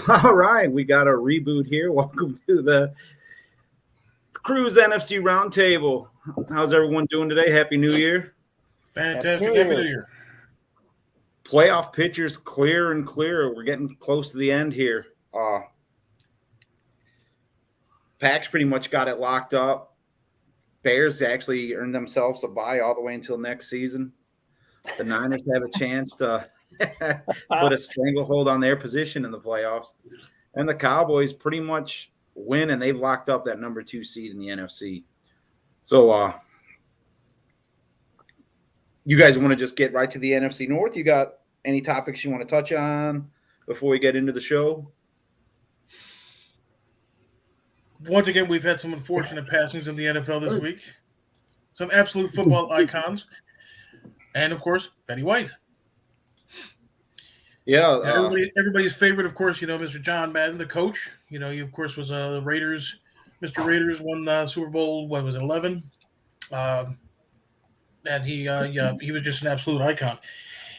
All right, we got a reboot here. Welcome to the Cruise NFC Roundtable. How's everyone doing today? Happy New Year. Fantastic. Happy New Year. Playoff pictures clearer and clearer. We're getting close to the end here. Packs pretty much got it locked up. Bears actually earned themselves a bye all the way until next season. The Niners have a chance to put a stranglehold on their position in the playoffs. And the Cowboys pretty much win, and they've locked up that number 2 seed in the NFC. So you guys want to just get right to the NFC North? You got any topics you want to touch on before we get into the show? Once again, we've had some unfortunate passings in the NFL this week. Some absolute football icons. And, of course, Betty White. Yeah. Everybody's favorite, of course, Mr. John Madden, the coach. He, of course, was the Raiders. Mr. Raiders won the Super Bowl, 11? And he was just an absolute icon.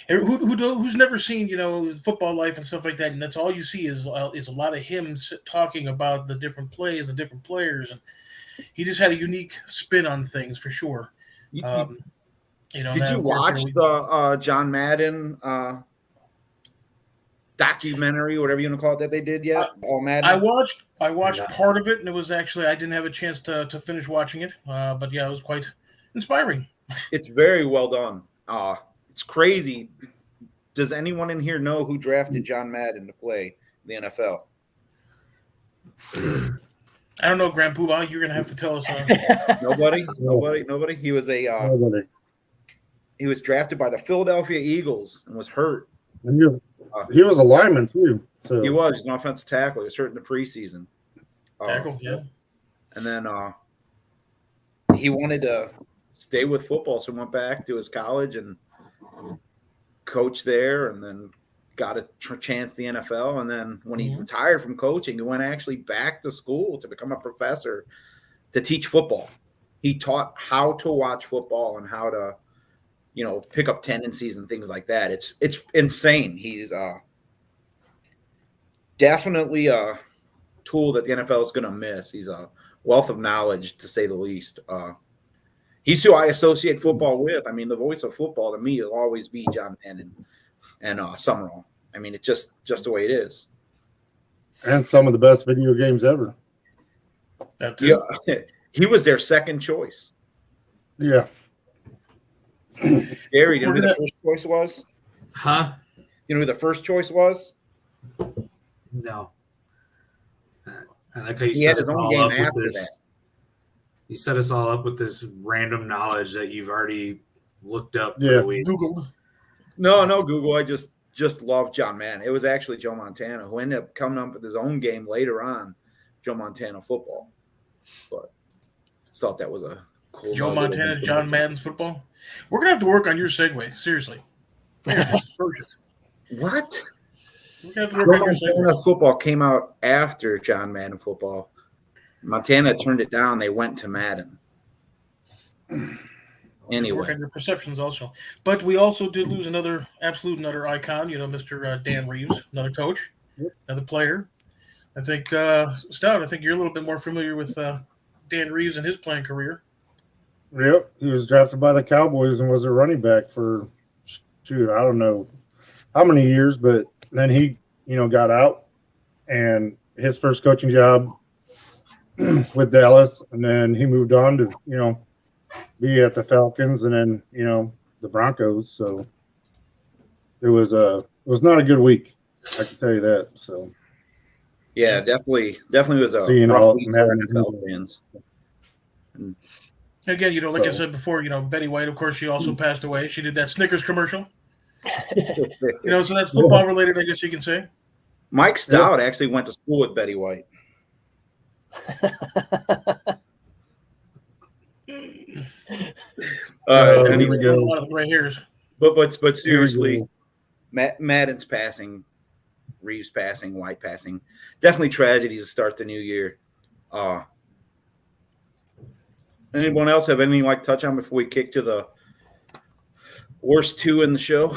Who's never seen, football life and stuff like that, and that's all you see is a lot of him talking about the different plays and different players, and he just had a unique spin on things for sure. Did you watch the John Madden documentary, whatever you want to call it, that they did yet? Madden? I watched part of it, and it was actually I didn't have a chance to finish watching it, but yeah, it was quite inspiring. It's very well done. It's crazy. Does anyone in here know who drafted John Madden to play the NFL? I don't know, Grand Poobah. You're gonna have to tell us. Nobody. He was he was drafted by the Philadelphia Eagles and was hurt. He was a lineman too. So he was. He's an offensive tackle. He was hurt in the preseason. Tackle, yeah. And then he wanted to stay with football, so went back to his college and coached there, and then got a chance at the NFL. And then when he retired from coaching, he went actually back to school to become a professor to teach football. He taught how to watch football and how to, pick up tendencies and things like that. It's insane. He's definitely a tool that the NFL is going to miss. He's a wealth of knowledge, to say the least. He's who I associate football with. I mean, the voice of football to me will always be John Madden and Summerall. I mean, it's just the way it is. And some of the best video games ever. That too. Yeah, he was their second choice. Yeah. Gary, you know who the first choice was? Huh? You know who the first choice was? No. I like how you He had his own game after that. You set us all up with this random knowledge that you've already looked up for the week. Googled. No, Google. I just love John Madden. It was actually Joe Montana who ended up coming up with his own game later on, Joe Montana football. But I thought that was a cool. Joe Montana's John Madden's football. We're gonna have to work on your segue. Seriously. What? We're gonna have to work on your Montana segue. football came out after John Madden football. Montana turned it down. They went to Madden. Anyway. Work on your perceptions also. But we also did lose another another icon, Mr. Dan Reeves, another coach, another player. I think, Stout, you're a little bit more familiar with Dan Reeves and his playing career. Yep. He was drafted by the Cowboys and was a running back for, I don't know how many years, but then he, got out, and his first coaching job with Dallas, and then he moved on to, be at the Falcons and then, the Broncos. So it was not a good week. I can tell you that. So yeah, definitely was a seeing rough all week for NFL fans. Again, like I said before, Betty White, of course, she also passed away. She did that Snickers commercial. So that's football related, I guess you can say. Mike Stout actually went to school with Betty White. Here we go. A lot of gray hairs. But seriously, Madden's passing, Reeves passing, White passing, definitely tragedies to start the new year. Anyone else have anything like to touch on before we kick to the worst two in the show?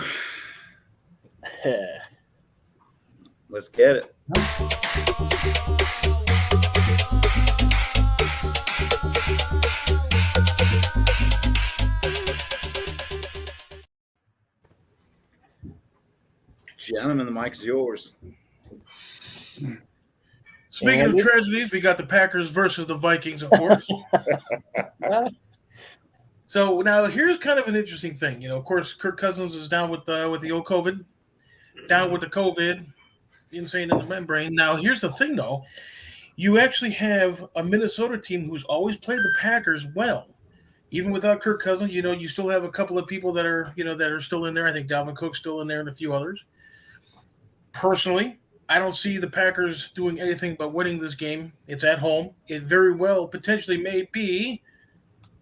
Let's get it. Gentlemen, the mic's yours. Speaking of tragedies, we got the Packers versus the Vikings, of course. So now here's kind of an interesting thing. You know, of course, Kirk Cousins is down with the old COVID, down with the COVID, insane in the membrane. Now here's the thing, though. You actually have a Minnesota team who's always played the Packers well. Even without Kirk Cousins, you know, you still have a couple of people that are, you know, that are still in there. I think Dalvin Cook's still in there and a few others. Personally, I don't see the Packers doing anything but winning this game. It's at home. It very well potentially may be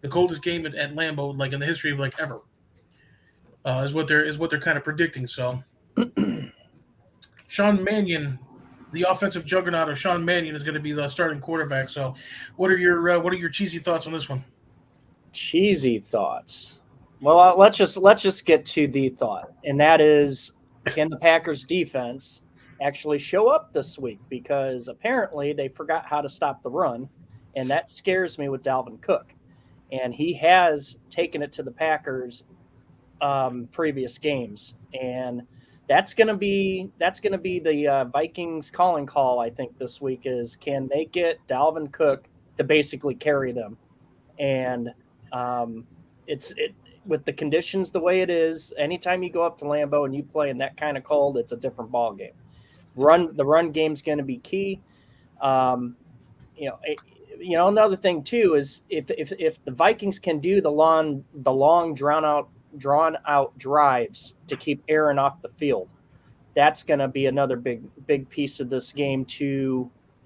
the coldest game at Lambeau, like in the history of like ever, is what they're kind of predicting. So, Sean Mannion, the offensive juggernaut of Sean Mannion, is going to be the starting quarterback. So, what are your cheesy thoughts on this one? Cheesy thoughts. Well, let's just get to the thought, and that is, can the Packers defense actually show up this week? Because apparently they forgot how to stop the run, and that scares me with Dalvin Cook. And he has taken it to the Packers previous games, and that's going to be the Vikings calling call. I think this week is, can they get Dalvin Cook to basically carry them? And with the conditions the way it is, anytime you go up to Lambeau and you play in that kind of cold, it's a different ball game. The run game's going to be key. Another thing too is if the Vikings can do the long drawn out drives to keep Aaron off the field, that's going to be another big piece of this game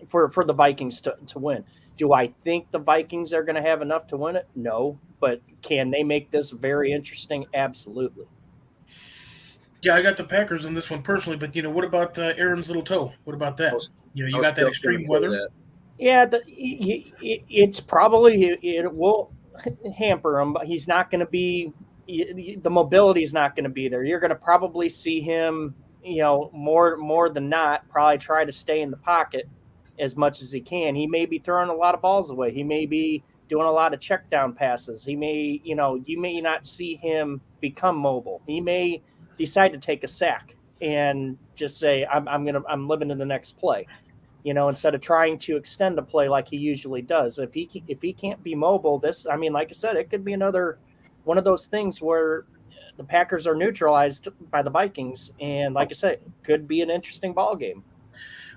for the Vikings to win. Do I think the Vikings are going to have enough to win it? No, but can they make this very interesting? Absolutely. Yeah, I got the Packers in this one personally, but what about Aaron's little toe? What about that? You got that extreme weather. Yeah, it's probably it will hamper him, but he's not going to be. The mobility is not going to be there. You're going to probably see him, more than not, probably try to stay in the pocket as much as he can. He may be throwing a lot of balls away. He may be doing a lot of check down passes. He may, you may not see him become mobile. He may decide to take a sack and just say, I'm living in the next play. Instead of trying to extend a play like he usually does. If he can't be mobile, like I said, it could be another one of those things where the Packers are neutralized by the Vikings, and like I said, it could be an interesting ball game.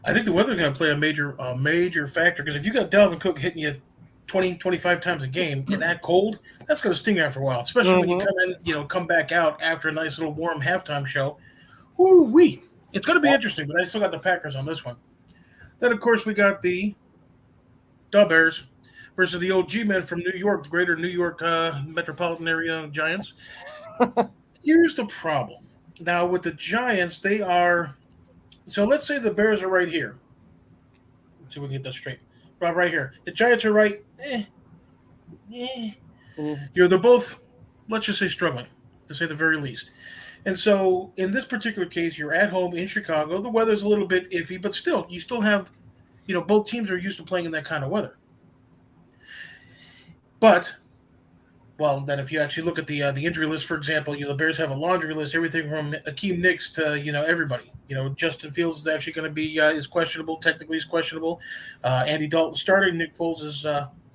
I think the weather is going to play a major factor, because if you got Dalvin Cook hitting you 20, 25 times a game in that cold, that's going to sting you after a while, especially when you come back out after a nice little warm halftime show. Woo-wee. It's going to be interesting, but I still got the Packers on this one. Then, of course, we got the Bears versus the old G-Men from New York, the greater New York metropolitan area Giants. Here's the problem. Now, with the Giants, they are – so let's say the Bears are right here. Let's see if we can get that straight. Right here. The Giants are right. They're both, let's just say, struggling, to say the very least. And so, in this particular case, you're at home in Chicago. The weather's a little bit iffy, but still, you still have, both teams are used to playing in that kind of weather. But, well, then if you actually look at the injury list, for example, the Bears have a laundry list, everything from Akeem Nicks to, everybody. Justin Fields is actually going to be is questionable. Technically, he's questionable. Andy Dalton starting. Nick Foles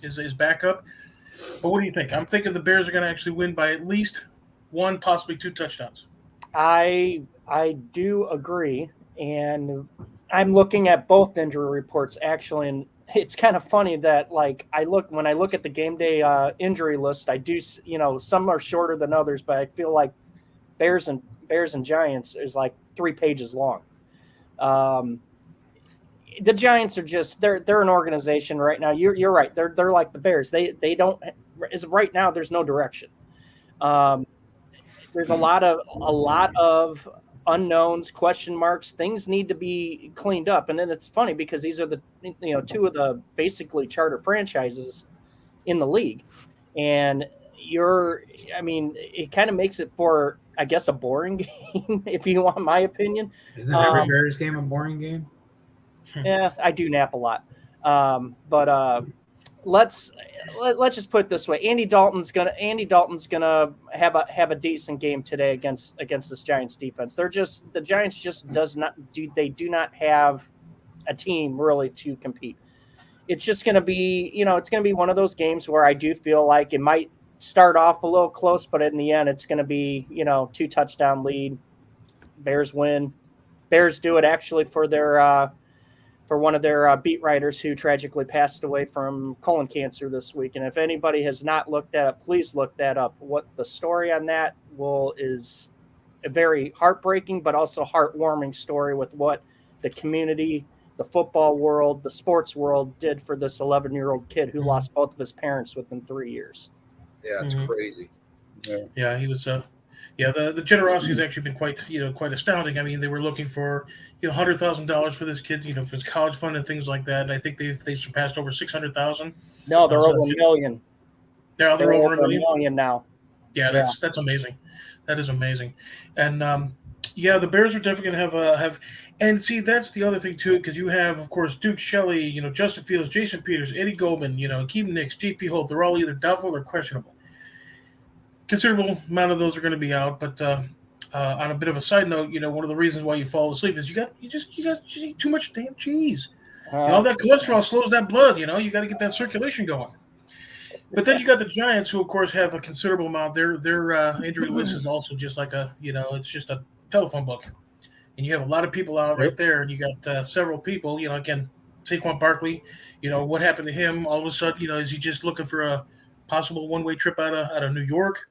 is backup. But what do you think? I'm thinking the Bears are going to actually win by at least one, possibly two touchdowns. I do agree, and I'm looking at both injury reports actually, and it's kind of funny that when I look at the game day injury list, I do some are shorter than others, but I feel like Bears and Giants is like 3 pages long. The Giants are just they're an organization right now. You're right. They're like the Bears. They don't, as of right now, there's no direction. There's a lot of unknowns, question marks. Things need to be cleaned up. And then it's funny because these are the two of the basically charter franchises in the league. And it kind of makes it for I guess, a boring game, if you want my opinion. Isn't every Bears game a boring game? Yeah, I do nap a lot. But let's just put it this way: Andy Dalton's gonna have a decent game today against this Giants defense. The Giants just do not have a team really to compete. It's just going to be, it's going to be one of those games where I do feel like it might start off a little close, but in the end, it's going to be, 2 touchdown lead. Bears win. Bears do it actually for one of their beat writers who tragically passed away from colon cancer this week. And if anybody has not looked that up, please look that up. What the story on that is a very heartbreaking, but also heartwarming story with what the community, the football world, the sports world did for this 11-year-old kid who lost both of his parents within 3 years. Yeah, it's crazy. Yeah, he was. The generosity has actually been quite astounding. I mean, they were looking for $100,000 for this kid, for his college fund and things like that. And I think they surpassed over 600,000. No, they're over $1 million. They're over $1 million now. Yeah, that's amazing. That is amazing. And the Bears are definitely going to have. And see, that's the other thing too, because you have, of course, Duke Shelley, Justin Fields, Jason Peters, Eddie Goldman, Keem Nicks, J.P. Holt. They're all either doubtful or questionable. Considerable amount of those are going to be out, but on a bit of a side note, one of the reasons why you fall asleep is you just eat too much damn cheese. All that cholesterol slows that blood. You got to get that circulation going. But then you got the Giants, who of course have a considerable amount. Their injury list is also just like it's just a telephone book. And you have a lot of people out right there, and you got several people. Again, Saquon Barkley. What happened to him? All of a sudden, is he just looking for a possible one-way trip out of New York?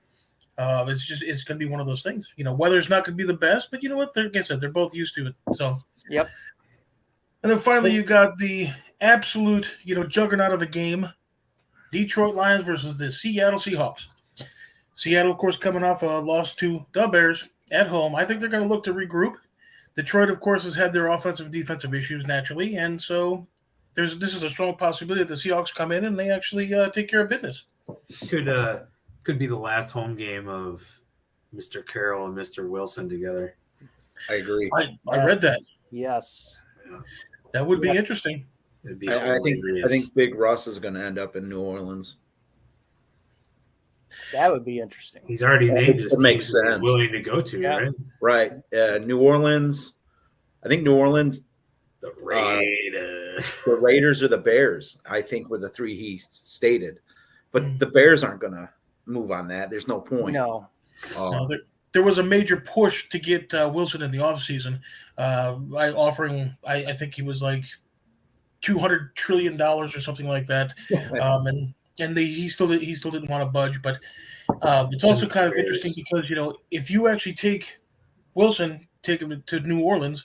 It's going to be one of those things. Weather's not going to be the best, but you know what? Like I said, they're both used to it. So, yep. And then finally, you got the absolute juggernaut of a game: Detroit Lions versus the Seattle Seahawks. Seattle, of course, coming off a loss to the Bears at home. I think they're going to look to regroup. Detroit, of course, has had their offensive and defensive issues naturally, and so this is a strong possibility that the Seahawks come in and they actually take care of business. Could be the last home game of Mr. Carroll and Mr. Wilson together. I agree. I read that. Yes. Yeah. That would be interesting. It'd be I think Big Russ is going to end up in New Orleans. That would be interesting. He's already named his team makes sense. Willing to go to, right? Right. New Orleans. I think New Orleans. The Raiders. The Raiders or the Bears, I think, were the three he stated. But the Bears aren't going to move on that. There's no point. No. There was a major push to get Wilson in the offseason, offering, I think he was like $200 trillion or something like that. And he still didn't want to budge. But it's also kind of interesting because, if you actually take Wilson, take him to New Orleans,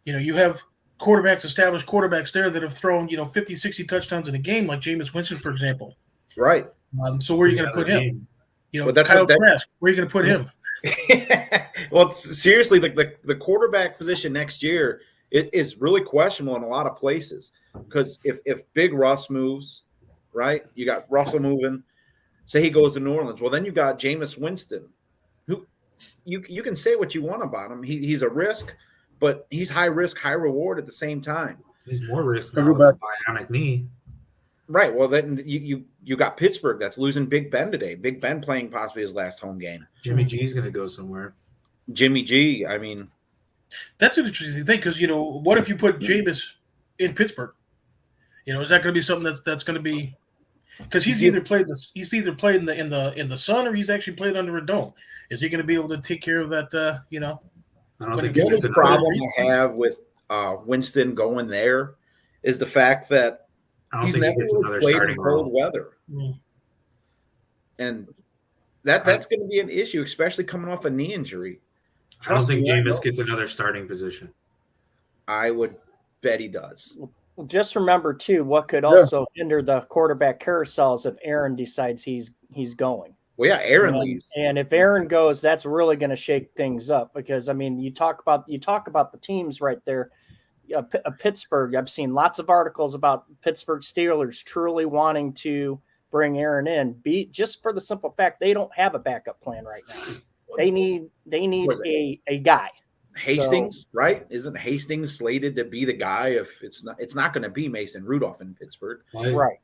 you have established quarterbacks there that have thrown, 50, 60 touchdowns in a game, like Jameis Winston, for example. Right. So where are you going to put him? Well, Kyle Trask, where are you going to put him? Well, seriously, the quarterback position next year it is really questionable in a lot of places because if Big Russ moves, right, you got Russell moving. Say he goes to New Orleans. Well, then you got Jameis Winston, who you can say what you want about him. He's a risk, but he's high risk, high reward at the same time. He's more risk now with a bionic knee. Right. Well, then you got Pittsburgh that's losing Big Ben today. Big Ben playing possibly his last home game. Jimmy G's going to go somewhere. Jimmy G. I mean, that's an interesting thing because what if you put Jameis in Pittsburgh? Is that going to be something that's going to be because he's either played in the sun or he's actually played under a dome. Is he going to be able to take care of that? I don't think the problem I have with Winston going there is the fact that he's never really played in cold weather. And that's going to be an issue, especially coming off a knee injury. I don't think Jameis gets another starting position. I would bet he does. Well, just remember, too, what could also hinder the quarterback carousel is if Aaron decides he's going. Well, yeah, Aaron leaves. And if Aaron goes, that's really going to shake things up because, I mean, you talk about the teams right there. Pittsburgh, I've seen lots of articles about Pittsburgh Steelers truly wanting to bring Aaron in, just for the simple fact they don't have a backup plan right now. They need Was a guy. Hastings, right? Isn't Hastings slated to be the guy? If it's not going to be Mason Rudolph in Pittsburgh, Right.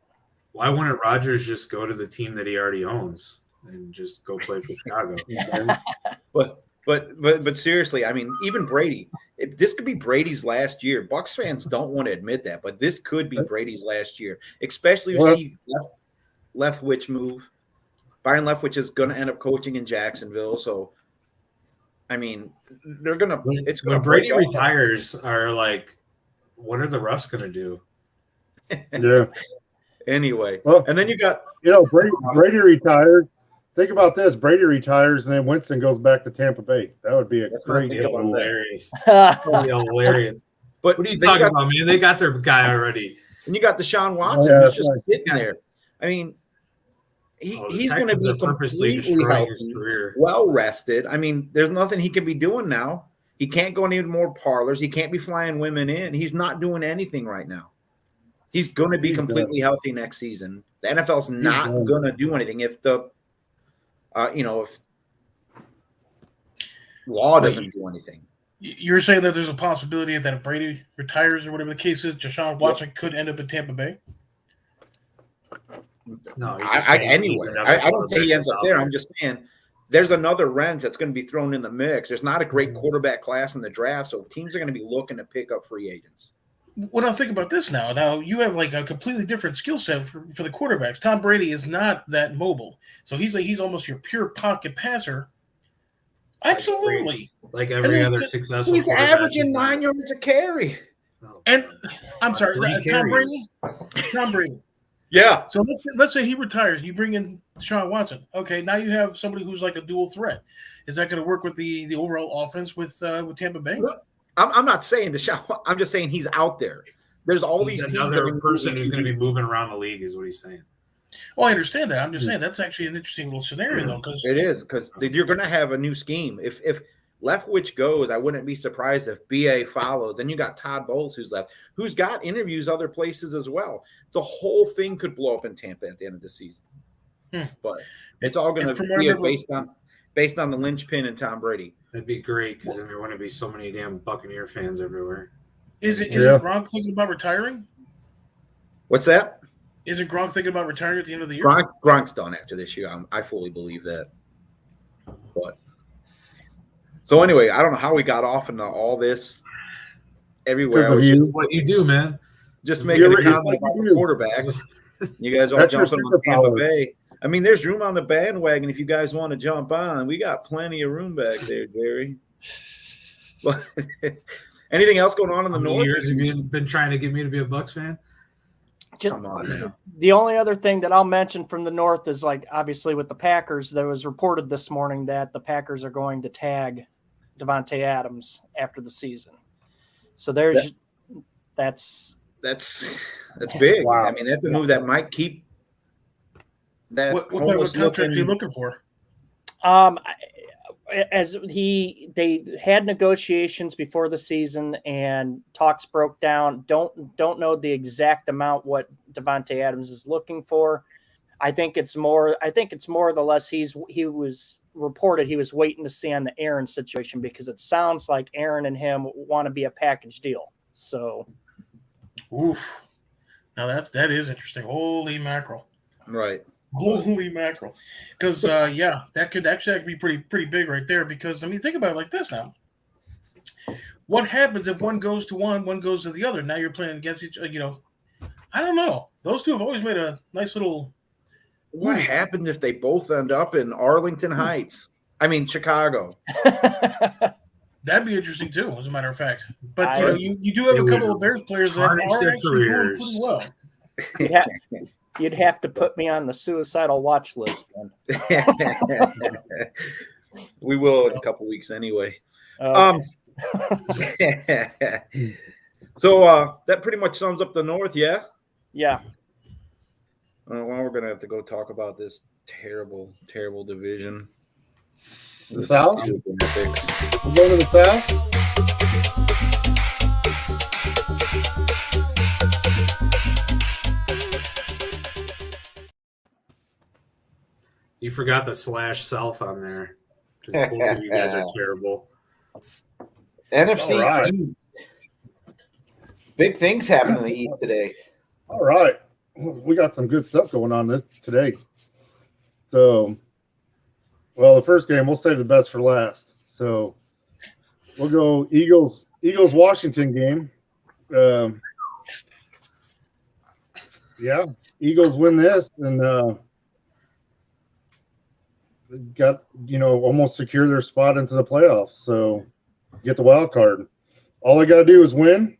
Why wouldn't Rodgers just go to the team that he already owns and just go play for Chicago? But seriously, I mean, even Brady, this could be Brady's last year. Bucs fans don't want to admit that, but this could be Brady's last year, especially if he Leftwich move. Byron Leftwich is going to end up coaching in Jacksonville, so I mean, they're gonna. When Brady retires, are like, what are the refs gonna do? Yeah. Anyway, well, and then you got Brady retired. Think about this: Brady retires, and then Winston goes back to Tampa Bay. That would be hilarious. Hilarious. But what are you talking about, man? They got their guy already. And you got Deshaun Watson, who's just sitting there. I mean, he's going to be completely healthy, well rested. I mean, there's nothing he can be doing now. He can't go any more parlors. He can't be flying women in. He's not doing anything right now. He's going to be completely healthy next season. The NFL's not going to do anything if if law doesn't do anything. You're saying that there's a possibility that if Brady retires or whatever the case is, Deshaun Watson could end up in Tampa Bay? No, anyway, I don't think he ends up there. I'm just saying there's another wrench that's going to be thrown in the mix. There's not a great quarterback class in the draft, so teams are going to be looking to pick up free agents. When I think about this now you have like a completely different skill set for the quarterbacks. Tom Brady is not that mobile, so he's almost your pure pocket passer. Absolutely, like every other successful. He's averaging 9 yards a carry. And I'm sorry, Tom Brady. Yeah. So let's say he retires. You bring in Deshaun Watson. Okay, now you have somebody who's like a dual threat. Is that going to work with the overall offense with Tampa Bay? I'm not saying Deshaun. I'm just saying he's out there. There's all these another person who's going to be moving around the league, is what he's saying. Oh, I understand that. I'm just saying that's actually an interesting little scenario, though. Because it is, because you're going to have a new scheme. If Leftwich goes, I wouldn't be surprised if BA follows. Then you got Todd Bowles who's left, who's got interviews other places as well. The whole thing could blow up in Tampa at the end of the season. But it's all going to be based on the linchpin and Tom Brady. That'd be great because then there wouldn't be so many damn Buccaneer fans everywhere. Is it Gronk thinking about retiring? What's that? Isn't Gronk thinking about retiring at the end of the year? Gronk's done after this year. I fully believe that. But so anyway, I don't know how we got off into all this everywhere. What you do, man. Just making a comment about the quarterbacks. You guys all jumping on Tampa Bay. I mean, there's room on the bandwagon if you guys want to jump on. We got plenty of room back there, Jerry. But anything else going on in the North? Years have you been trying to get me to be a Bucs fan? Come on now. The only other thing that I'll mention from the North is, like, obviously with the Packers, there was reported this morning that the Packers are going to tag Davante Adams after the season. So that's big. Wow. I mean, that's a move that might keep that. What type of contract are you looking for? They had negotiations before the season and talks broke down. Don't know the exact amount what Davante Adams is looking for. I think it's more or less he was reported he was waiting to see on the Aaron situation because it sounds like Aaron and him want to be a package deal. So, oof. Now that is interesting. Holy mackerel! Right. Holy mackerel! Because that could actually be pretty big right there. Because I mean, think about it like this now. What happens if one goes to one goes to the other? Now you're playing against each. I don't know. Those two have always made a nice little. What happens if they both end up in Arlington Heights? I mean, Chicago. That'd be interesting too, as a matter of fact. But you do have a couple of Bears players that are actually doing pretty well. Yeah. You'd have to put me on the suicidal watch list then. We will in a couple weeks anyway. Okay. So that pretty much sums up the North, yeah? Yeah. Well, we're going to have to go talk about this terrible, terrible division. The South? We're going to the South? You forgot the /self on there. because both of you guys are terrible. NFC All right. East. Big things happen in the East today. All right. We got some good stuff going on today. So, well, the first game, we'll save the best for last. So, we'll go Eagles-Washington game. Yeah, Eagles win this and got, almost secure their spot into the playoffs. So, get the wild card. All they got to do is win,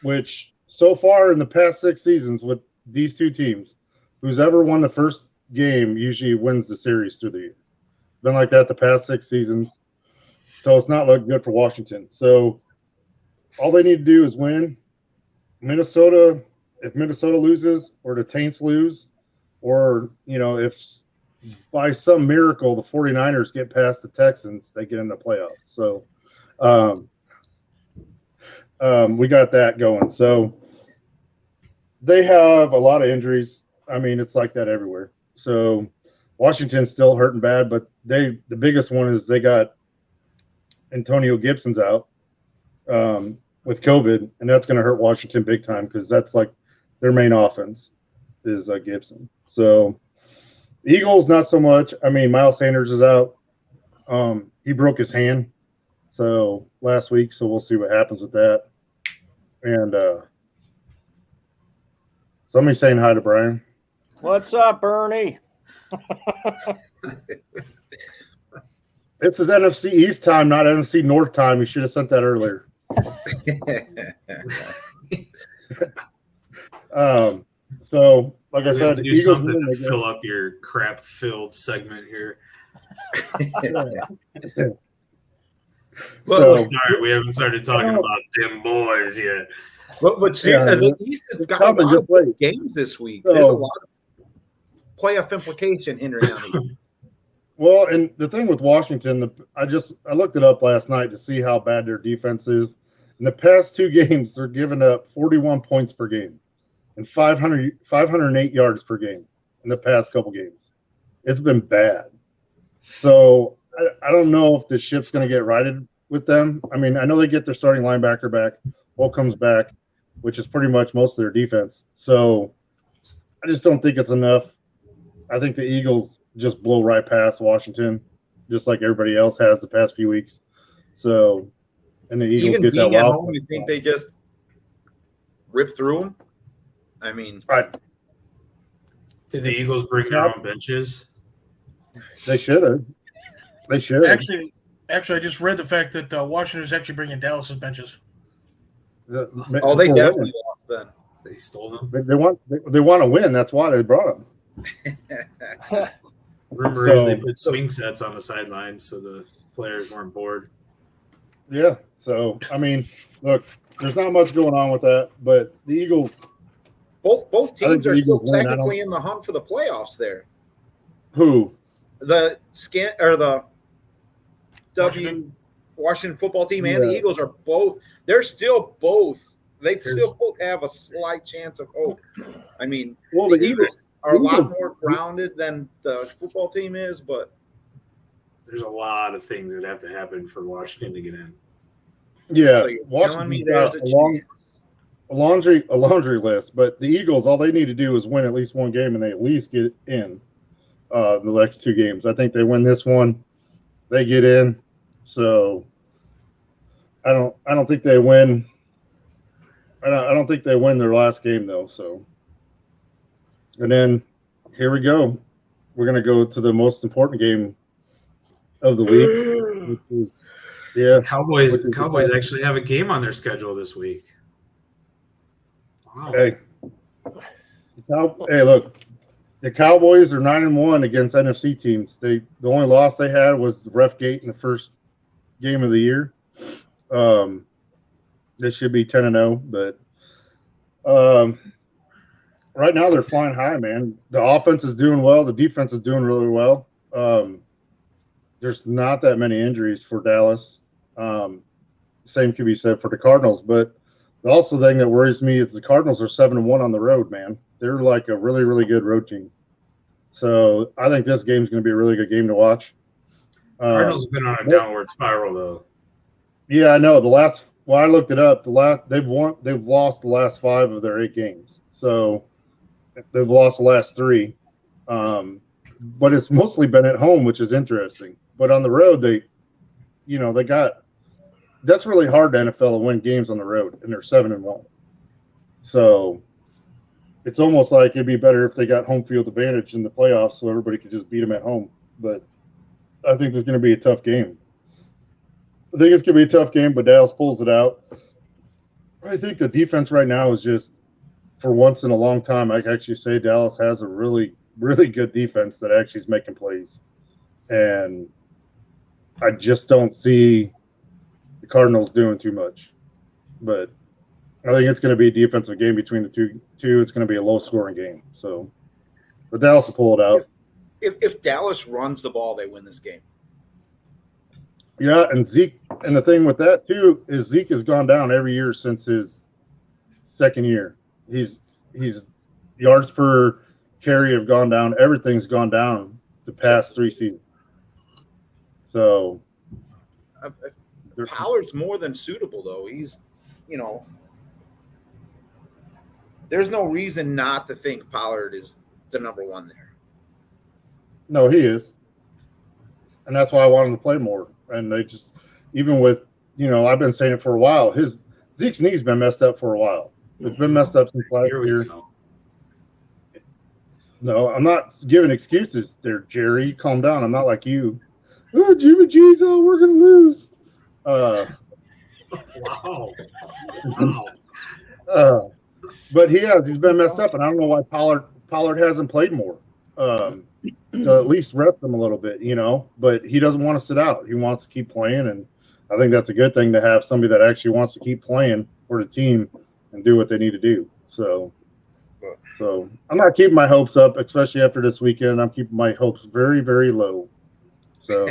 which so far in the past 6 seasons with these two teams, who's ever won the first game usually wins the series through the year. It's been like that the past 6 seasons. So it's not looking good for Washington. So all they need to do is win. If Minnesota loses or the Taints lose, or, if by some miracle the 49ers get past the Texans, they get in the playoffs. So we got that going. So they have a lot of injuries. I mean, it's like that everywhere. So Washington's still hurting bad, but the biggest one is they got Antonio Gibson's out with COVID, and that's going to hurt Washington big time because that's like their main offense is Gibson. So the Eagles, not so much. I mean, Miles Sanders is out. He broke his hand last week, so we'll see what happens with that. And somebody's saying hi to Brian. What's up, Bernie? This is NFC East time, not NFC North time. You should have sent that earlier. So, like I said, to do something to fill up your crap-filled segment here. Well, sorry, we haven't started talking about them boys yet. But the East has got a lot of good games this week. There's a lot of playoff implication hindering on you. Well, and the thing with Washington, I looked it up last night to see how bad their defense is. In the past 2 games, they're giving up 41 points per game and 508 yards per game in the past couple games. It's been bad. So I don't know if the ship's going to get righted with them. I mean, I know they get their starting linebacker back. Will comes back, which is pretty much most of their defense. So I just don't think it's enough. I think the Eagles just blow right past Washington, just like everybody else has the past few weeks. So, and the Eagles even get being that at wild. home, you think they just rip through them? I mean, Right. Did the Eagles bring their own benches? They should have. They should. Actually, I just read the fact that Washington is actually bringing Dallas's benches. they definitely lost then. They stole them. They want to win. That's why they brought them. Rumor is they put swing sets on the sidelines so the players weren't bored. Yeah. So I mean, look, there's not much going on with that, but the Eagles. Both teams are still win. technically in the hunt for the playoffs. There, Who? the Washington football team and the Eagles are both. They're still both. They still both have a slight chance of hope. I mean, the Eagles are a lot more grounded than the football team is, but there's a lot of things that have to happen for Washington to get in. Yeah, so Washington got a laundry list, but the Eagles, all they need to do is win at least one game, and they at least get in the next 2 games. I think they win this one, they get in. So I don't think they win. I don't think they win their last game though. So, and then here we go. We're gonna go to the most important game of the week. The Cowboys actually have a game on their schedule this week. Wow. Hey, look, the Cowboys are 9-1 against NFC teams. The only loss they had was the ref gate in the first game of the year. They should be 10-0, but right now they're flying high, man. The offense is doing well. The defense is doing really well. There's not that many injuries for Dallas. Same can be said for the Cardinals, but the also thing that worries me is the Cardinals are 7-1 on the road, man. They're like a really, really good road team. So I think this game is going to be a really good game to watch. Cardinals have been on a downward spiral, though. Yeah, I know. I looked it up. They've lost the last 5 of their 8 games. So they've lost the last 3. But it's mostly been at home, which is interesting. But on the road, that's really hard to NFL to win games on the road, and they're 7-1. So it's almost like it'd be better if they got home field advantage in the playoffs, so everybody could just beat them at home. But I think there's going to be a tough game. I think it's going to be a tough game, but Dallas pulls it out. I think the defense right now is just, for once in a long time, I can actually say Dallas has a really, really good defense that actually is making plays. And I just don't see the Cardinals doing too much. But I think it's going to be a defensive game between the two. It's going to be a low-scoring game. So, but Dallas will pull it out. If Dallas runs the ball, they win this game. Yeah, and Zeke, and the thing with that too is Zeke has gone down every year since his second year. He's yards per carry have gone down. Everything's gone down the past 3 seasons. So Pollard's more than suitable, though. He's, there's no reason not to think Pollard is the number 1 there. No, he is. And that's why I want him to play more. And they just, even with, I've been saying it for a while, Zeke's knee's been messed up for a while. It's been messed up since last year. No, I'm not giving excuses there, Jerry. Calm down. I'm not like you. Oh, Jimmy G's, we're going to lose. Wow. But he's been messed up, and I don't know why Pollard hasn't played more. To at least rest him a little bit, but he doesn't want to sit out. He wants to keep playing, and I think that's a good thing to have somebody that actually wants to keep playing for the team and do what they need to do. So I'm not keeping my hopes up, especially after this weekend. I'm keeping my hopes very, very low. So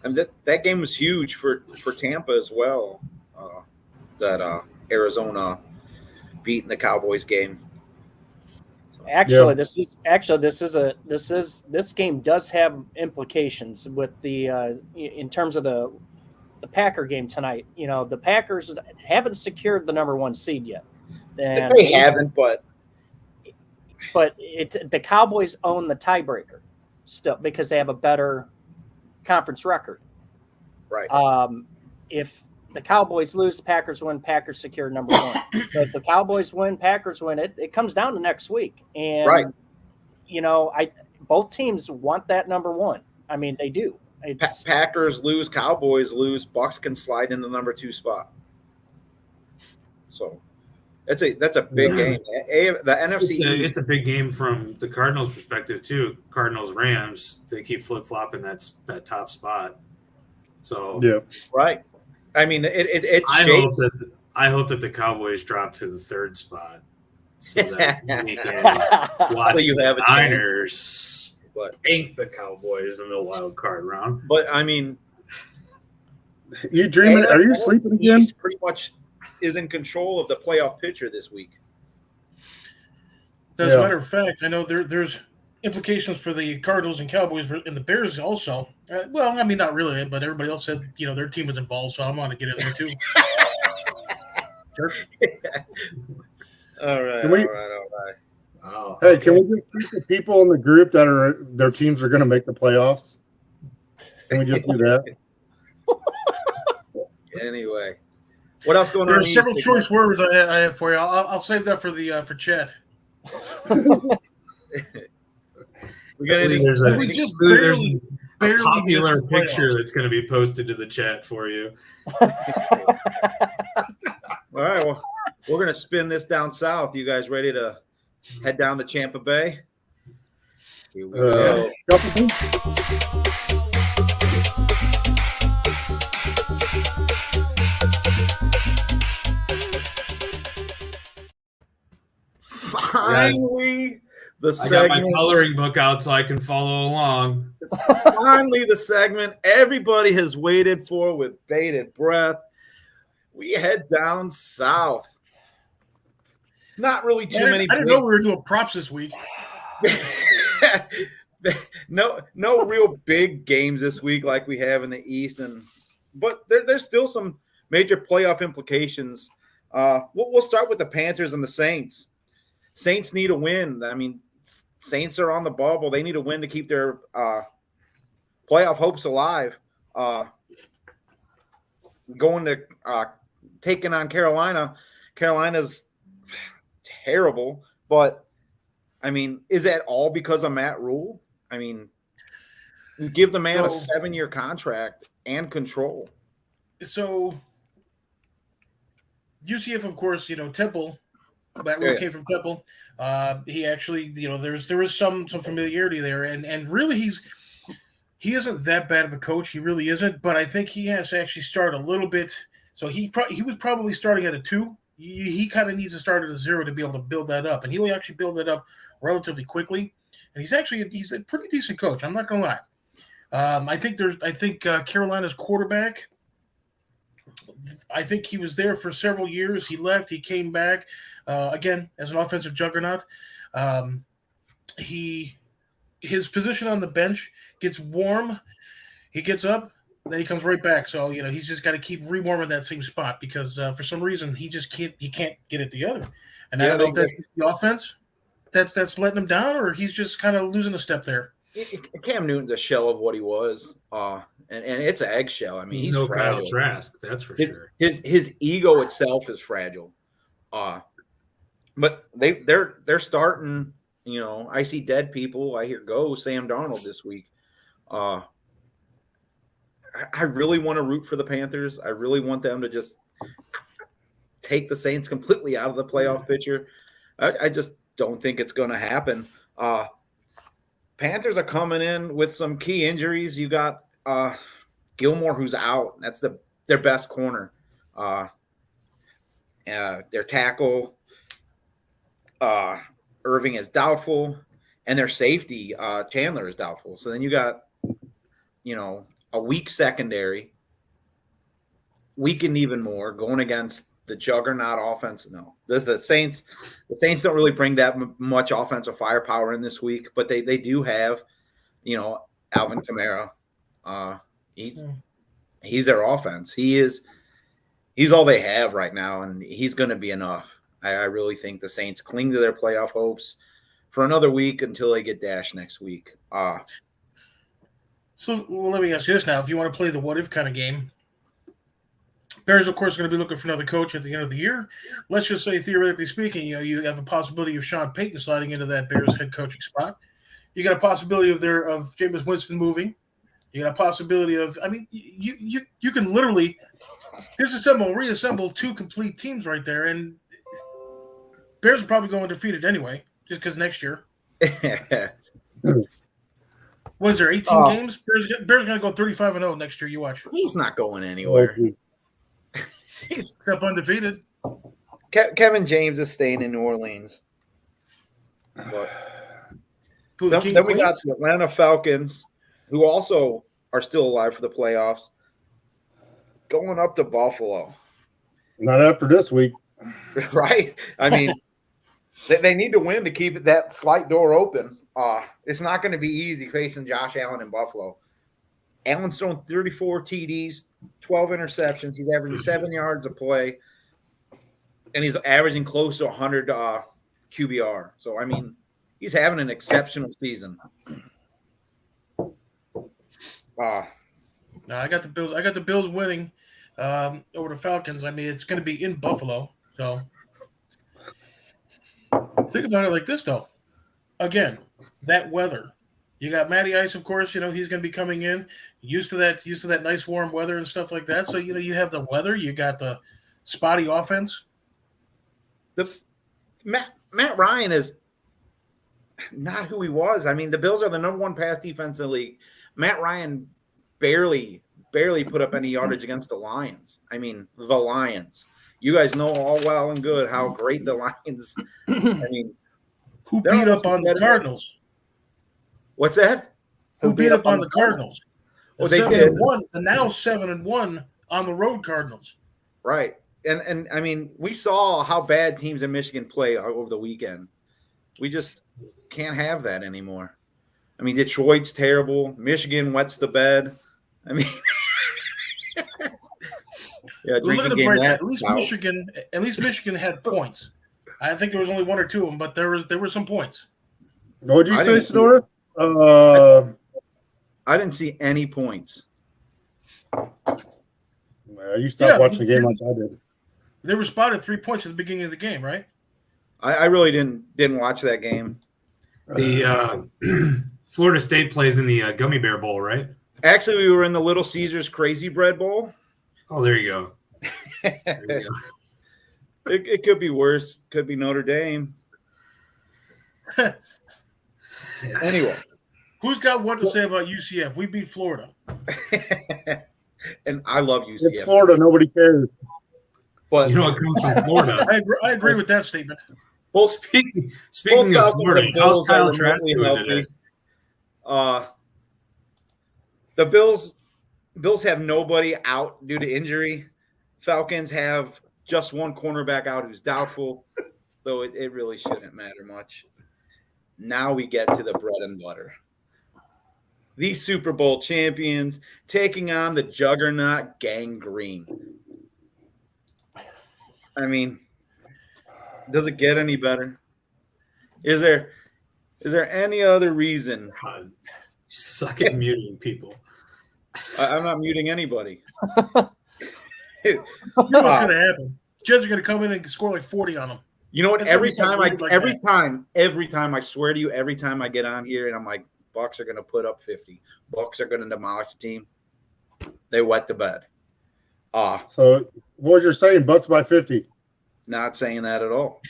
and that game was huge for Tampa as well. That Arizona beating the Cowboys game. Actually, this game does have implications with the in terms of the Packer game tonight. The Packers haven't secured the number 1 seed yet. And they haven't, but the Cowboys own the tiebreaker still because they have a better conference record. Right. If the Cowboys lose, the Packers win, Packers secure number 1. But if the Cowboys win, Packers win, it comes down to next week. And, right. Both teams want that number 1. I mean, they do. Packers lose, Cowboys lose, Bucs can slide in the number 2 spot. So that's a big game. The NFC. It's a big game from the Cardinals' perspective, too. Cardinals, Rams, they keep flip-flopping that top spot. So, yeah. Right. I mean, I hope that the Cowboys drop to the 3rd spot, so that we can watch the Niners spank the Cowboys in the wild card round. But I mean, you dreaming? Are you sleeping again? East pretty much is in control of the playoff picture this week. As a matter of fact, I know there's implications for the Cardinals and Cowboys and the Bears also. Well, I mean, not really, but everybody else said, their team was involved, so I'm going to get in there too. Sure. All right. Oh, hey, can we just keep the people in the group that their teams are going to make the playoffs? Can we just do that? Anyway, what else going on? There are several choice words I have for you. I'll save that for chat. There's a popular picture that's going to be posted to the chat for you. All right, well, we're going to spin this down south. You guys ready to head down to Champa Bay? Here we go. Finally, I got my coloring book out so I can follow along. Finally, the segment everybody has waited for with bated breath. We head down south. Not really too many. I didn't know we were doing props this week. no real big games this week like we have in the East, but there's still some major playoff implications. We'll start with the Panthers and the Saints. Saints need a win. I mean, Saints are on the bubble. They need a win to keep their playoff hopes alive. Going to taking on Carolina. Carolina's terrible, but I mean, is that all because of Matt Rule? I mean, you give the man a 7-year contract and control. So UCF, of course, Temple. Matt Rule came from Temple. He actually, there is some familiarity there, and really he isn't that bad of a coach. He really isn't, but I think he has to actually start a little bit. So he was probably starting at a 2. He kind of needs to start at a 0 to be able to build that up, and he'll actually build that up relatively quickly. And he's a pretty decent coach. I'm not gonna lie. I think Carolina's quarterback. I think he was there for several years. He left. He came back again as an offensive juggernaut. His position on the bench gets warm. He gets up. Then he comes right back. So, he's just got to keep rewarming that same spot because for some reason he can't get it together. And I don't know if that's the offense that's letting him down or he's just kind of losing a step there. Cam Newton's a shell of what he was. And it's an eggshell. I mean, he's no fragile. Kyle Trask, that's for sure. His ego itself is fragile. But they're starting, I see dead people. I hear go Sam Darnold this week. I really want to root for the Panthers. I really want them to just take the Saints completely out of the playoff picture. I just don't think it's going to happen. Panthers are coming in with some key injuries. You got Gilmore, who's out. That's their best corner. Their tackle, Irving, is doubtful, and their safety, Chandler, is doubtful. So then you got, a weak secondary, weakened even more, going against the juggernaut offense. No, the Saints don't really bring that much offensive firepower in this week, but they do have, Alvin Kamara. He's their offense. He's all they have right now, and he's going to be enough. I really think the Saints cling to their playoff hopes for another week until they get dashed next week. So let me ask you this now. If you want to play the what-if kind of game, Bears, of course, are going to be looking for another coach at the end of the year. Let's just say, theoretically speaking, you have a possibility of Sean Payton sliding into that Bears head coaching spot. You got a possibility of Jameis Winston moving. You got a possibility of, you can literally reassemble 2 complete teams right there, and Bears are probably going undefeated anyway, just because next year. What is there, 18 games? Bears going to go 35-0 next year. You watch. He's not going anywhere. He's up undefeated. Kevin James is staying in New Orleans. But then we got the Atlanta Falcons, who also are still alive for the playoffs, going up to Buffalo. Not after this week. Right? I mean, they need to win to keep that slight door open. It's not going to be easy facing Josh Allen in Buffalo. Allen's thrown 34 TDs, 12 interceptions. He's averaging 7 yards a play, and he's averaging close to 100 QBR. So, he's having an exceptional season. No, I got the Bills. I got the Bills winning over the Falcons. It's going to be in Buffalo. So think about it like this, though. Again, that weather. You got Matty Ice, of course. He's going to be coming in, used to that nice warm weather and stuff like that. So you have the weather. You got the spotty offense. Matt Ryan is not who he was. The Bills are the number 1 pass defense in the league. Matt Ryan barely put up any yardage against the Lions. The Lions. You guys know all well and good how great the Lions. Who beat up on the Cardinals? What's that? Who beat up on the Cardinals? Well, they did. The now 7-1 on the road Cardinals. Right. And we saw how bad teams in Michigan play over the weekend. We just can't have that anymore. I mean, Detroit's terrible. Michigan wets the bed. I mean, yeah, Look at the bright side. At least Michigan had points. I think there was only one or two of them, but there were some points. What did you say, Snore? I didn't see any points. You stopped watching the game like I did. They were spotted 3 points at the beginning of the game, right? I really didn't watch that game. The Florida State plays in the Gummy Bear Bowl, right? Actually, we were in the Little Caesars Crazy Bread Bowl. Oh, there you go. There you go. It could be worse. Could be Notre Dame. Anyway. Who's got what to say about UCF? We beat Florida. And I love UCF. It's Florida. Nobody cares. But you know what comes from Florida. I agree with that statement. Well, speaking of Florida, how's Kyle Trask doing today? The Bills have nobody out due to injury. Falcons have just one cornerback out who's doubtful. So it really shouldn't matter much. Now we get to the bread and butter. These Super Bowl champions taking on the juggernaut Gangrene. I mean, does it get any better? Is there any other reason? God, you suck at muting people. I'm not muting anybody. You know what's going to happen? Jets are going to come in and score like 40 on them. You know what? Every time, I swear to you, every time I get on here and I'm like, Bucs are going to put up 50. Bucs are going to demolish the team. They wet the bed. So what you're saying, Bucs by 50? Not saying that at all.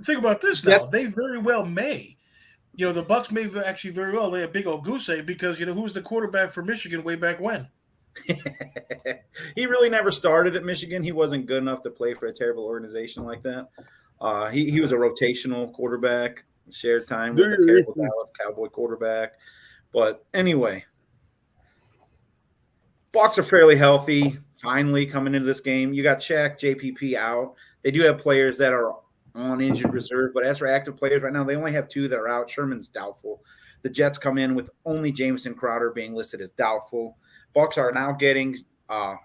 Think about this now. They very well may. You know, the Bucs may actually very well lay a big old goose egg because, you know, who was the quarterback for Michigan way back when? He really never started at Michigan. He wasn't good enough to play for a terrible organization like that. He was a rotational quarterback, shared time with a terrible Dallas Cowboy quarterback. But anyway, Bucs are fairly healthy finally coming into this game. You got Shaq, JPP out. They do have players that are on injured reserve, but as for active players right now, they only have 2 that are out. Sherman's doubtful. The Jets come in with only Jamison Crowder being listed as doubtful. Bucs are now getting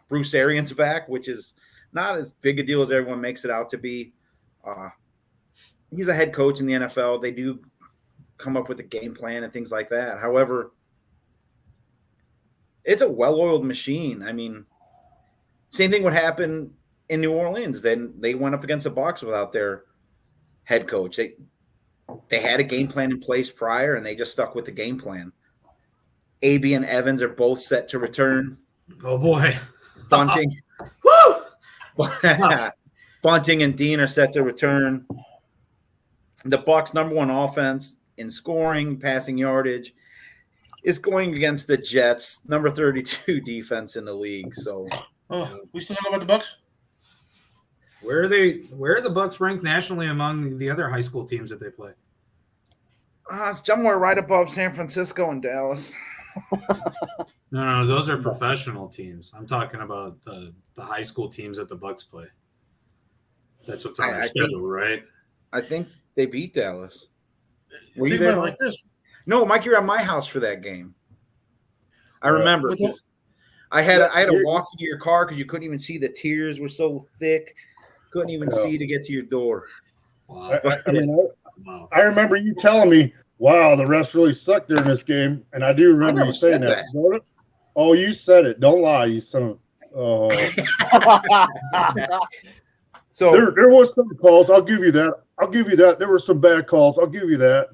Bruce Arians back, which is not as big a deal as everyone makes it out to be. He's a head coach in the NFL. They do come up with a game plan and things like that. However, it's a well-oiled machine. I mean, same thing would happen in New Orleans. Then they went up against the Bucs without their head coach. They had a game plan in place prior, and they just stuck with the game plan. AB and Evans are both set to return. Oh, boy. Bunting. Bunting and Dean are set to return. The Bucs' number 1 offense in scoring, passing yardage, is going against the Jets' number 32 defense in the league. So, we still talking about the Bucs? Where are the Bucs ranked nationally among the other high school teams that they play? It's somewhere right above San Francisco and Dallas. No, those are professional teams. I'm talking about the high school teams that the Bucs play. That's what's on their schedule, right? I think they beat Dallas. Were you there like this? No, Mike, you were at my house for that game. I remember. I had to walk you to your car because you couldn't even see. The tiers were so thick. Couldn't even see to get to your door. Wow. I remember you telling me, wow, the refs really sucked during this game. And I do remember you saying that. Oh, you said it. Don't lie, you son of So there was some calls. I'll give you that. There were some bad calls. I'll give you that.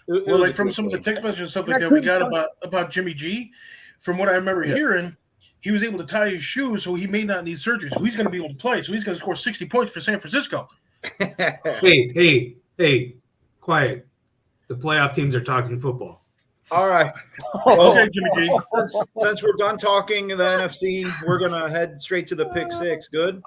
Well, like from some of the text messages and stuff like that we got about Jimmy G, from what I remember hearing, he was able to tie his shoes, so he may not need surgery. So he's going to be able to play. So he's going to score 60 points for San Francisco. Hey, quiet. The playoff teams are talking football. All right. Well, okay, Jimmy G. Since we're done talking the NFC, we're going to head straight to the pick 6. Good?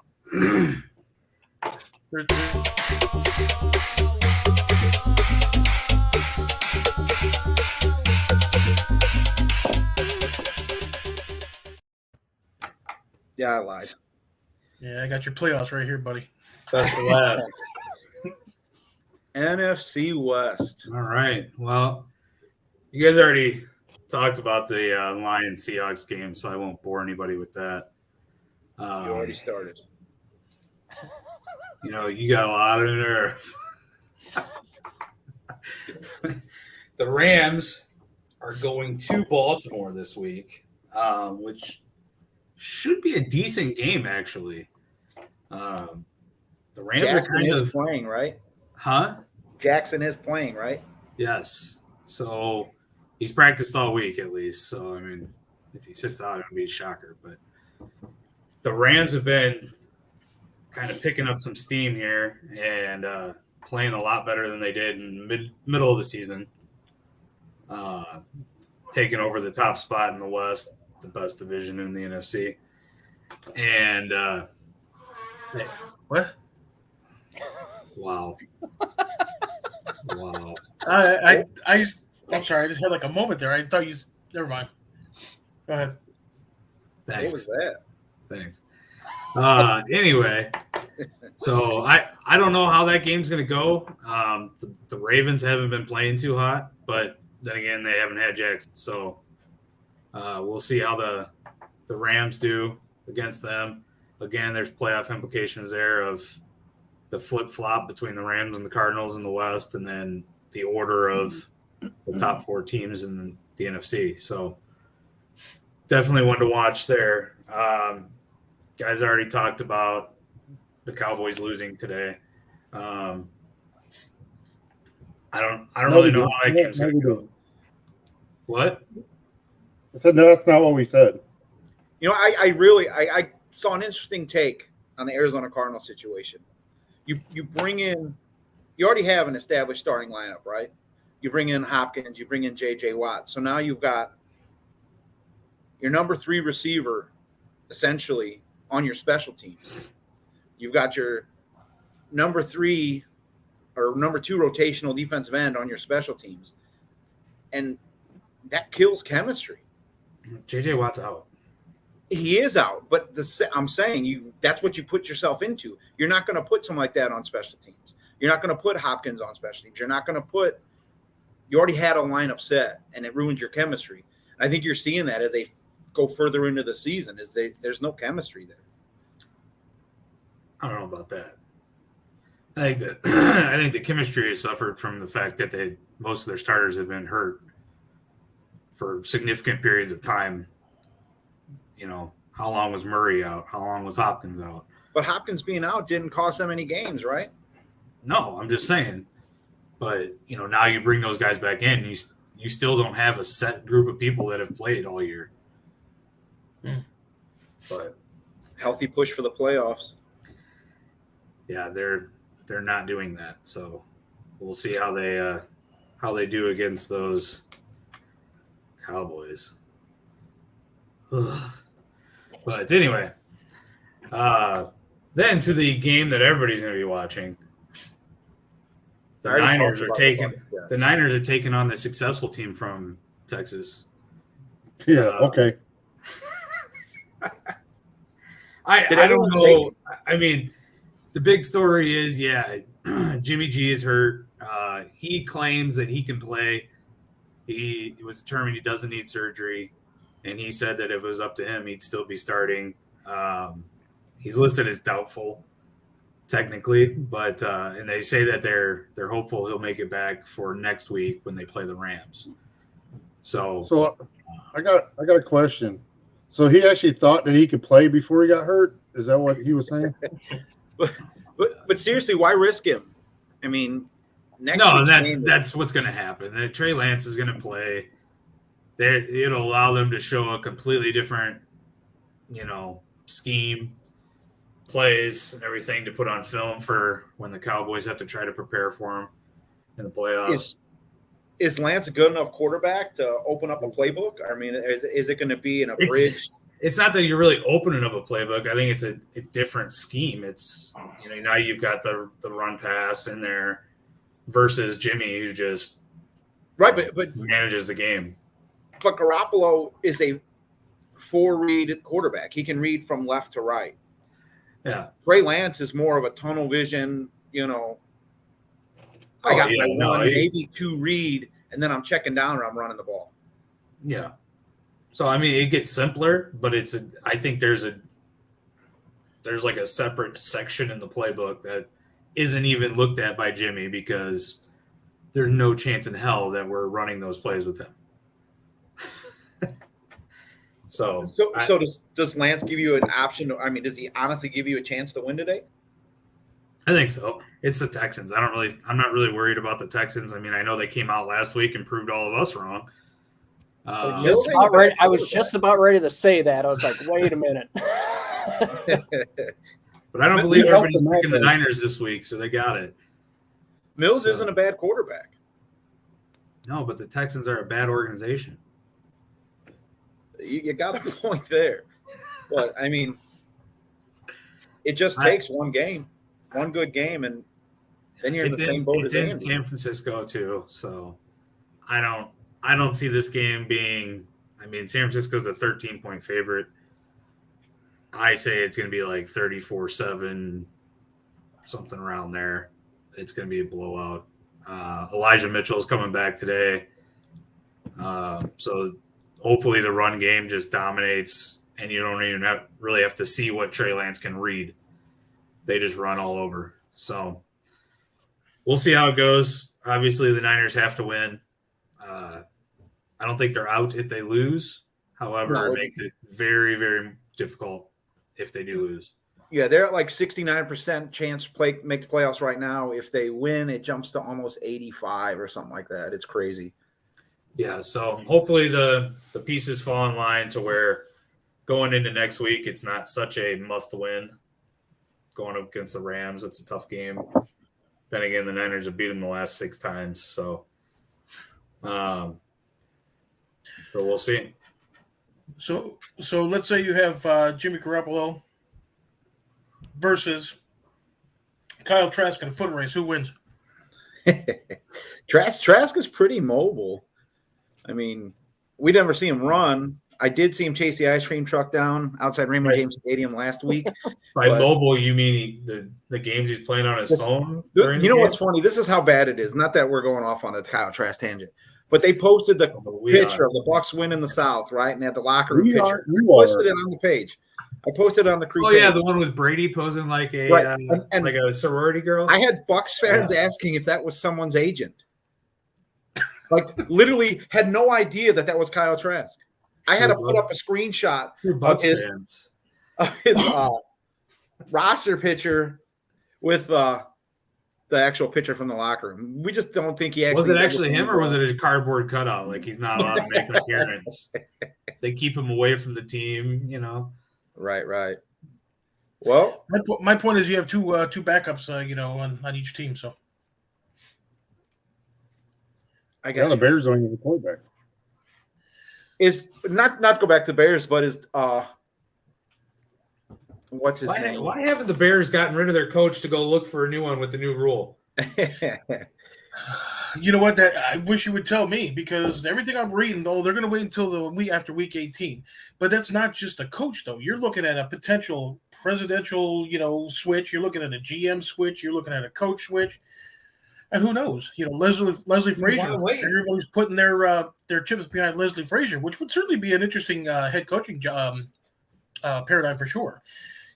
Yeah, I lied. Yeah, I got your playoffs right here, buddy. That's the last. NFC West. All right. Well, you guys already talked about the Lions Seahawks game, so I won't bore anybody with that. You already started. You got a lot of nerve. The Rams are going to Baltimore this week, which should be a decent game, actually. The Rams Jackson is playing, right? Huh? Jackson is playing, right? Yes. So he's practiced all week at least. So, I mean, if he sits out, it would be a shocker. But the Rams have been kind of picking up some steam here and playing a lot better than they did in middle of the season. Taking over the top spot in the West, the best division in the NFC. And What? Wow. I'm sorry. I just had like a moment there. I thought never mind. Go ahead. Thanks. What was that? Thanks. Anyway, so I don't know how that game's going to go. The Ravens haven't been playing too hot, but then again, they haven't had Jackson. So we'll see how the Rams do against them. Again, there's playoff implications there of the flip-flop between the Rams and the Cardinals in the West, and then the order of the top 4 teams in the NFC. So definitely one to watch there. Guys already talked about the Cowboys losing today. I don't really know how that game's going to go. What? I said, no, that's not what we said. I saw an interesting take on the Arizona Cardinals situation. You bring in, you already have an established starting lineup, right? You bring in Hopkins, you bring in J.J. Watt. So now you've got your number 3 receiver essentially on your special teams. You've got your number 3 or number 2 rotational defensive end on your special teams. And that kills chemistry. J.J. Watt's out. He is out, but I'm saying that's what you put yourself into. You're not going to put someone like that on special teams. You're not going to put Hopkins on special teams. You're not going to you already had a lineup set, and it ruins your chemistry. I think you're seeing that as they go further into the season, there's no chemistry there. I don't know about that. I think the chemistry has suffered from the fact that most of their starters have been hurt for significant periods of time. How long was Murray out? How long was Hopkins out? But Hopkins being out didn't cost them any games, right? No, I'm just saying. But, now you bring those guys back in, you still don't have a set group of people that have played all year. But healthy push for the playoffs. Yeah, they're not doing that. So we'll see how they do against those Cowboys. But anyway, then to the game that everybody's going to be watching. The Niners are taking on the successful team from Texas. Yeah, okay. I don't know. I mean, the big story is, Jimmy G is hurt. He claims that he can play. He was determined he doesn't need surgery. And he said that if it was up to him, he'd still be starting. He's listed as doubtful, technically, but and they say that they're hopeful he'll make it back for next week when they play the Rams. So I got a question. So he actually thought that he could play before he got hurt? Is that what he was saying? but seriously, why risk him? I mean, that's what's going to happen. Trey Lance is going to play. It'll allow them to show a completely different, scheme, plays, and everything to put on film for when the Cowboys have to try to prepare for him in the playoffs. Is Lance a good enough quarterback to open up a playbook? I mean, is it going to be in a bridge? It's not that you're really opening up a playbook. I think it's a different scheme. It's, now you've got the run pass in there versus Jimmy, who just but manages the game. But Garoppolo is a 4-read quarterback. He can read from left to right. Yeah. Trey Lance is more of a tunnel vision, I got my one, maybe two read, and then I'm checking down or I'm running the ball. Yeah. So I mean, it gets simpler, but I think there's like a separate section in the playbook that isn't even looked at by Jimmy because there's no chance in hell that we're running those plays with him. So does Lance give you an option? I mean, does he honestly give you a chance to win today? I think so. It's the Texans. I'm not really worried about the Texans. I mean, I know they came out last week and proved all of us wrong. I was just about ready to say that. I was like, wait a minute. But I don't believe everybody's picking the Niners this week, so they got it. Mills isn't a bad quarterback. No, but the Texans are a bad organization. You got a point there. But, I mean, it just takes one good game, and then you're in the same boat as Andrew. It's in San Francisco, too, so I don't see this game being – I mean, San Francisco's a 13-point favorite. I say it's going to be like 34-7, something around there. It's going to be a blowout. Elijah Mitchell's coming back today. So hopefully the run game just dominates, and you don't even really have to see what Trey Lance can read. They just run all over. So we'll see how it goes. Obviously, the Niners have to win. I don't think they're out if they lose. However, it makes it very, very difficult if they do lose. Yeah, they're at like 69% chance to make the playoffs right now. If they win, it jumps to almost 85 or something like that. It's crazy. Yeah, so hopefully the pieces fall in line to where going into next week, it's not such a must-win. Going up against the Rams, it's a tough game. Then again, the Niners have beat them the last 6 times, so we'll see. So let's say you have Jimmy Garoppolo versus Kyle Trask in a foot race. Who wins? Trask is pretty mobile. I mean, we never see him run. I did see him chase the ice cream truck down outside Raymond James Stadium last week. By mobile, you mean the games he's playing on his phone? You know what's funny? This is how bad it is. Not that we're going off on a Kyle Trask tangent, but they posted the picture of the Bucs winning the South, right? And they had the locker room picture. I posted it on the page. I posted it on the crew page. Yeah, the one with Brady posing like a like a sorority girl. I had Bucs fans asking if that was someone's agent. Like, literally had no idea that was Kyle Trask. I had to put up a screenshot of his roster picture with the actual picture from the locker room. We just don't think he actually was it actually him, or was it a cardboard cutout? Like he's not allowed to make an appearance. They keep him away from the team, you know. Right. Well, my point is you have two backups, on each team. So I got the Bears don't have a quarterback. Is not go back to the Bears, but is what's his name? Why haven't the Bears gotten rid of their coach to go look for a new one with the new rule? You know what? That I wish you would tell me, because everything I'm reading, though, they're going to wait until the week after week 18. But that's not just a coach, though. You're looking at a potential presidential, switch. You're looking at a GM switch. You're looking at a coach switch. And who knows? Leslie Frazier. Everybody's putting their chips behind Leslie Frazier, which would certainly be an interesting head coaching paradigm for sure.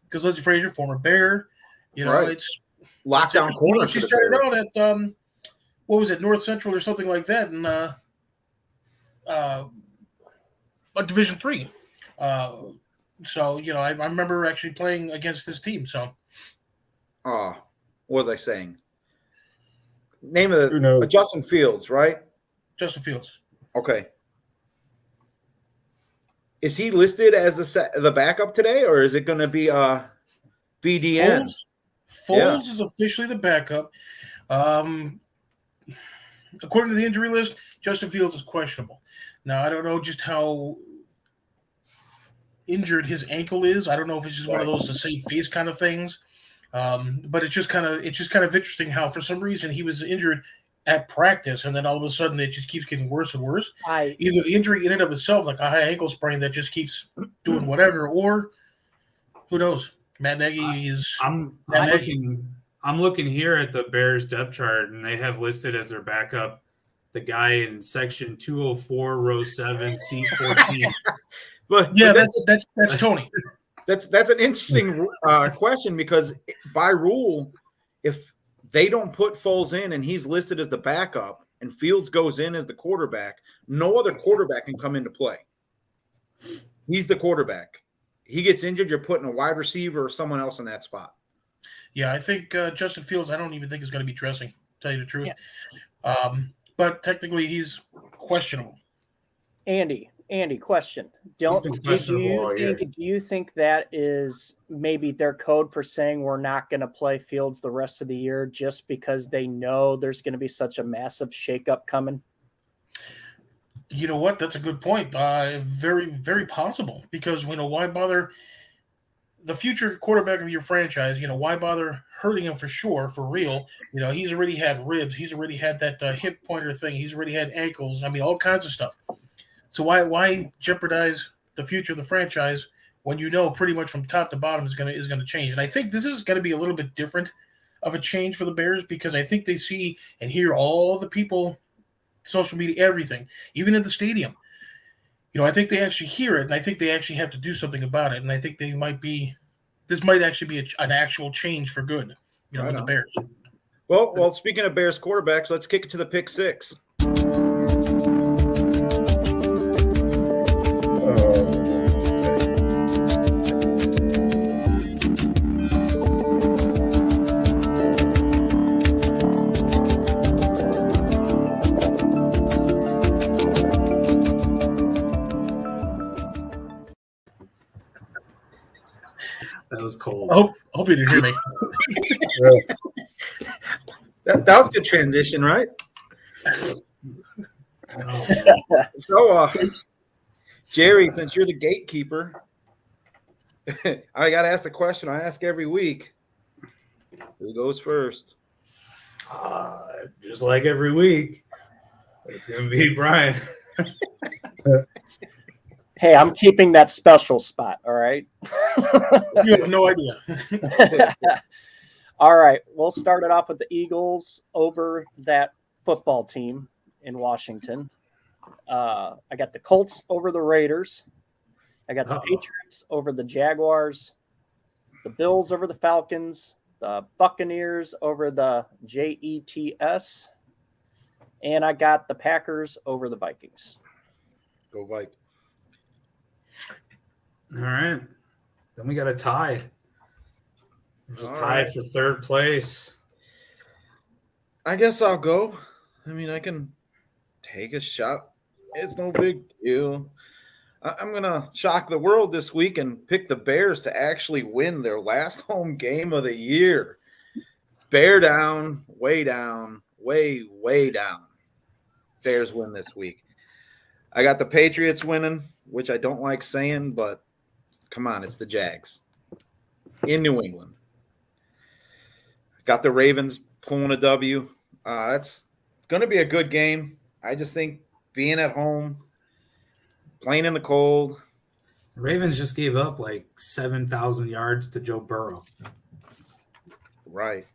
Because Leslie Frazier, former Bear, it's lockdown corner. She started out at what was it, North Central or something like that, in Division III. So I remember actually playing against this team. So, what was I saying? Name of the Justin Fields, right? Justin Fields. Okay. Is he listed as the backup today, or is it going to be BDN? Foles is officially the backup. According to the injury list, Justin Fields is questionable. Now, I don't know just how injured his ankle is. I don't know if it's just one of those to save face kind of things. But it's just kind of interesting how for some reason he was injured at practice, and then all of a sudden it just keeps getting worse and worse. Either the injury in and of itself, like a high ankle sprain that just keeps doing whatever, or who knows? Matt Nagy is. I'm I'm looking here at the Bears depth chart, and they have listed as their backup the guy in section 204, row 7, seat 14. but that's Tony. That's an interesting question, because by rule, if they don't put Foles in and he's listed as the backup and Fields goes in as the quarterback, no other quarterback can come into play. He's the quarterback. He gets injured, you're putting a wide receiver or someone else in that spot. Yeah, I think Justin Fields, I don't even think is going to be dressing, to tell you the truth. Yeah. But technically he's questionable. Andy, question. Do you think that is maybe their code for saying we're not going to play Fields the rest of the year just because they know there's going to be such a massive shakeup coming? You know what? That's a good point. Very, very possible, because why bother the future quarterback of your franchise? Why bother hurting him for real? He's already had ribs. He's already had that hip pointer thing. He's already had ankles. I mean, all kinds of stuff. So why jeopardize the future of the franchise when pretty much from top to bottom is going to change? And I think this is going to be a little bit different of a change for the Bears, because I think they see and hear all the people, social media, everything, even in the stadium. I think they actually hear it, and I think they actually have to do something about it. And I think this might actually be an actual change for good, with the Bears. Well, speaking of Bears quarterbacks, let's kick it to the pick six. That was cold. I hope you didn't hear me. That was a good transition, right? So, Jerry, since you're the gatekeeper, I got to ask the question I ask every week. Who goes first? Just like every week, it's going to be Brian. Hey, I'm keeping that special spot, all right? You have no idea. All right, we'll start it off with the Eagles over that football team in Washington. I got the Colts over the Raiders. I got the Patriots over the Jaguars. The Bills over the Falcons. The Buccaneers over the Jets. And I got the Packers over the Vikings. Go Vikings. All right. Then we got a tie. There's a tie for third place. I guess I'll go. I mean, I can take a shot. It's no big deal. I'm going to shock the world this week and pick the Bears to actually win their last home game of the year. Bear down, way down, way down. Bears win this week. I got the Patriots winning, which I don't like saying, but come on, it's the Jags in New England. Got the Ravens pulling a W. It's going to be a good game. I just think being at home, playing in the cold. Ravens just gave up like 7,000 yards to Joe Burrow. Right.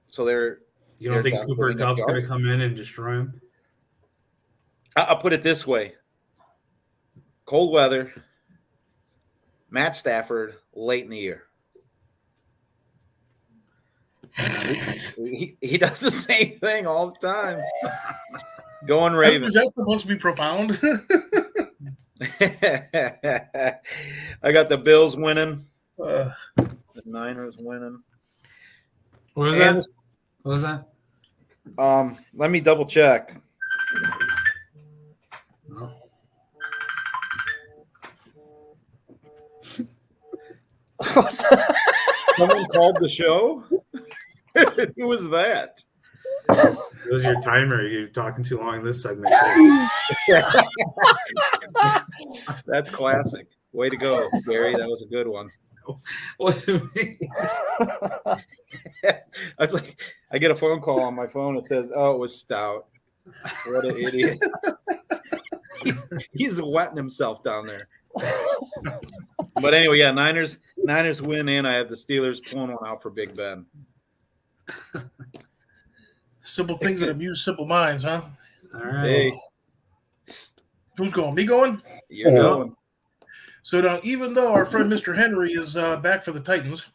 So you don't think Cooper Kupp's going to come in and destroy him? I'll put it this way. Cold weather, Matt Stafford late in the year. He does the same thing all the time. Going Ravens. Is that supposed to be profound? I got the Bills winning. The Niners winning. What was that? What was that? Let me double check. Someone called the show? Who was that? It was your timer. You're talking too long in this segment. That's classic. Way to go, Gary. That was a good one. What's it mean? I get a phone call on my phone. It says, "Oh, it was Stout." What an idiot! He's wetting himself down there. But anyway, yeah, Niners Niners win, and I have the Steelers pulling one out for Big Ben. Simple things that amuse simple minds, huh? All right. Hey, Who's going? Me going? you're going. So now, even though our friend Mr. Henry is back for the Titans,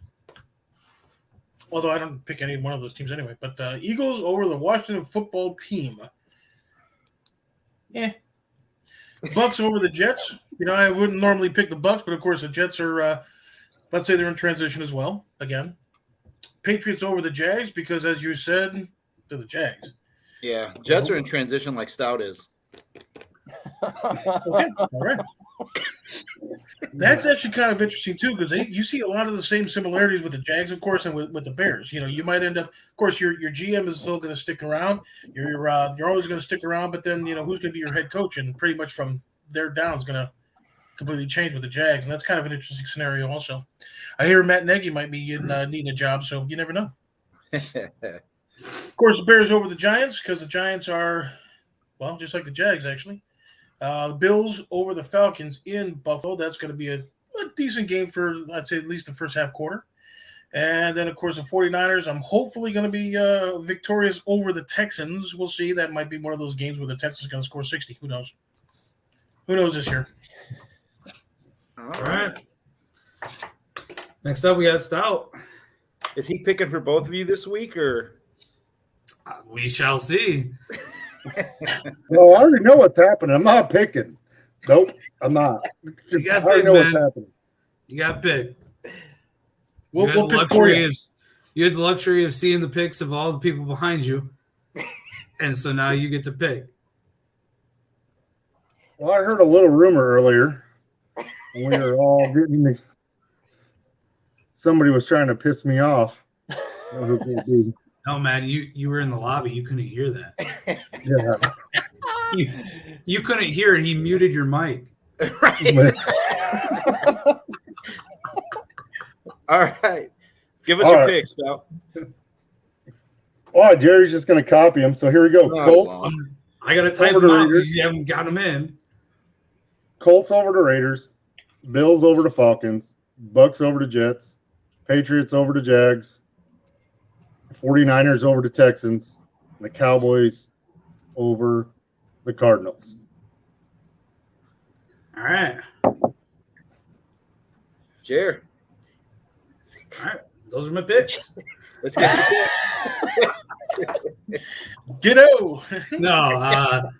although I don't pick any one of those teams anyway, but Eagles over the Washington football team. Yeah. Bucs over the Jets. I wouldn't normally pick the Bucs, but of course the Jets are, let's say they're in transition as well, again. Patriots over the Jags because, as you said, they're the Jags. Yeah, Jets are in transition like Stout is. Okay, all right. That's actually kind of interesting too, because you see a lot of the same similarities with the Jags, of course, and with the Bears. You might end up, of course, your GM is still going to stick around. You're always going to stick around, but then who's going to be your head coach, and pretty much from there down is going to completely change with the Jags, and that's kind of an interesting scenario. Also, I hear Matt Nagy might be needing a job, so you never know. Of course, the Bears over the Giants because the Giants are, well, just like the Jags actually. The Bills over the Falcons in Buffalo. That's going to be a decent game for, I'd say, at least the first half quarter. And then, of course, the 49ers, I'm hopefully going to be victorious over the Texans. We'll see. That might be one of those games where the Texans are going to score 60. Who knows? Who knows this year? All right. Next up, we got Stout. Is he picking for both of you this week, or? We shall see. Well, I already know what's happening. I'm not picking. Nope, I'm not. You I got already picked, know man. what's happening. You got picked. We'll pick for you. You had the luxury of seeing the picks of all the people behind you, and so now you get to pick. Well, I heard a little rumor earlier. We were all getting somebody was trying to piss me off. I don't know who it could be. No, man, you were in the lobby. You couldn't hear that. Yeah. You couldn't hear it. He muted your mic. All right. Give us your picks, Stout. Well, Jerry's just going to copy him. So here we go. Colts. I got to type them out because you haven't got them in. Colts over to Raiders. Bills over to Falcons. Bucs over to Jets. Patriots over to Jags. 49ers over to Texans. And the Cowboys over the Cardinals. All right. Jared. All right. Those are my picks. Let's get Ditto. No.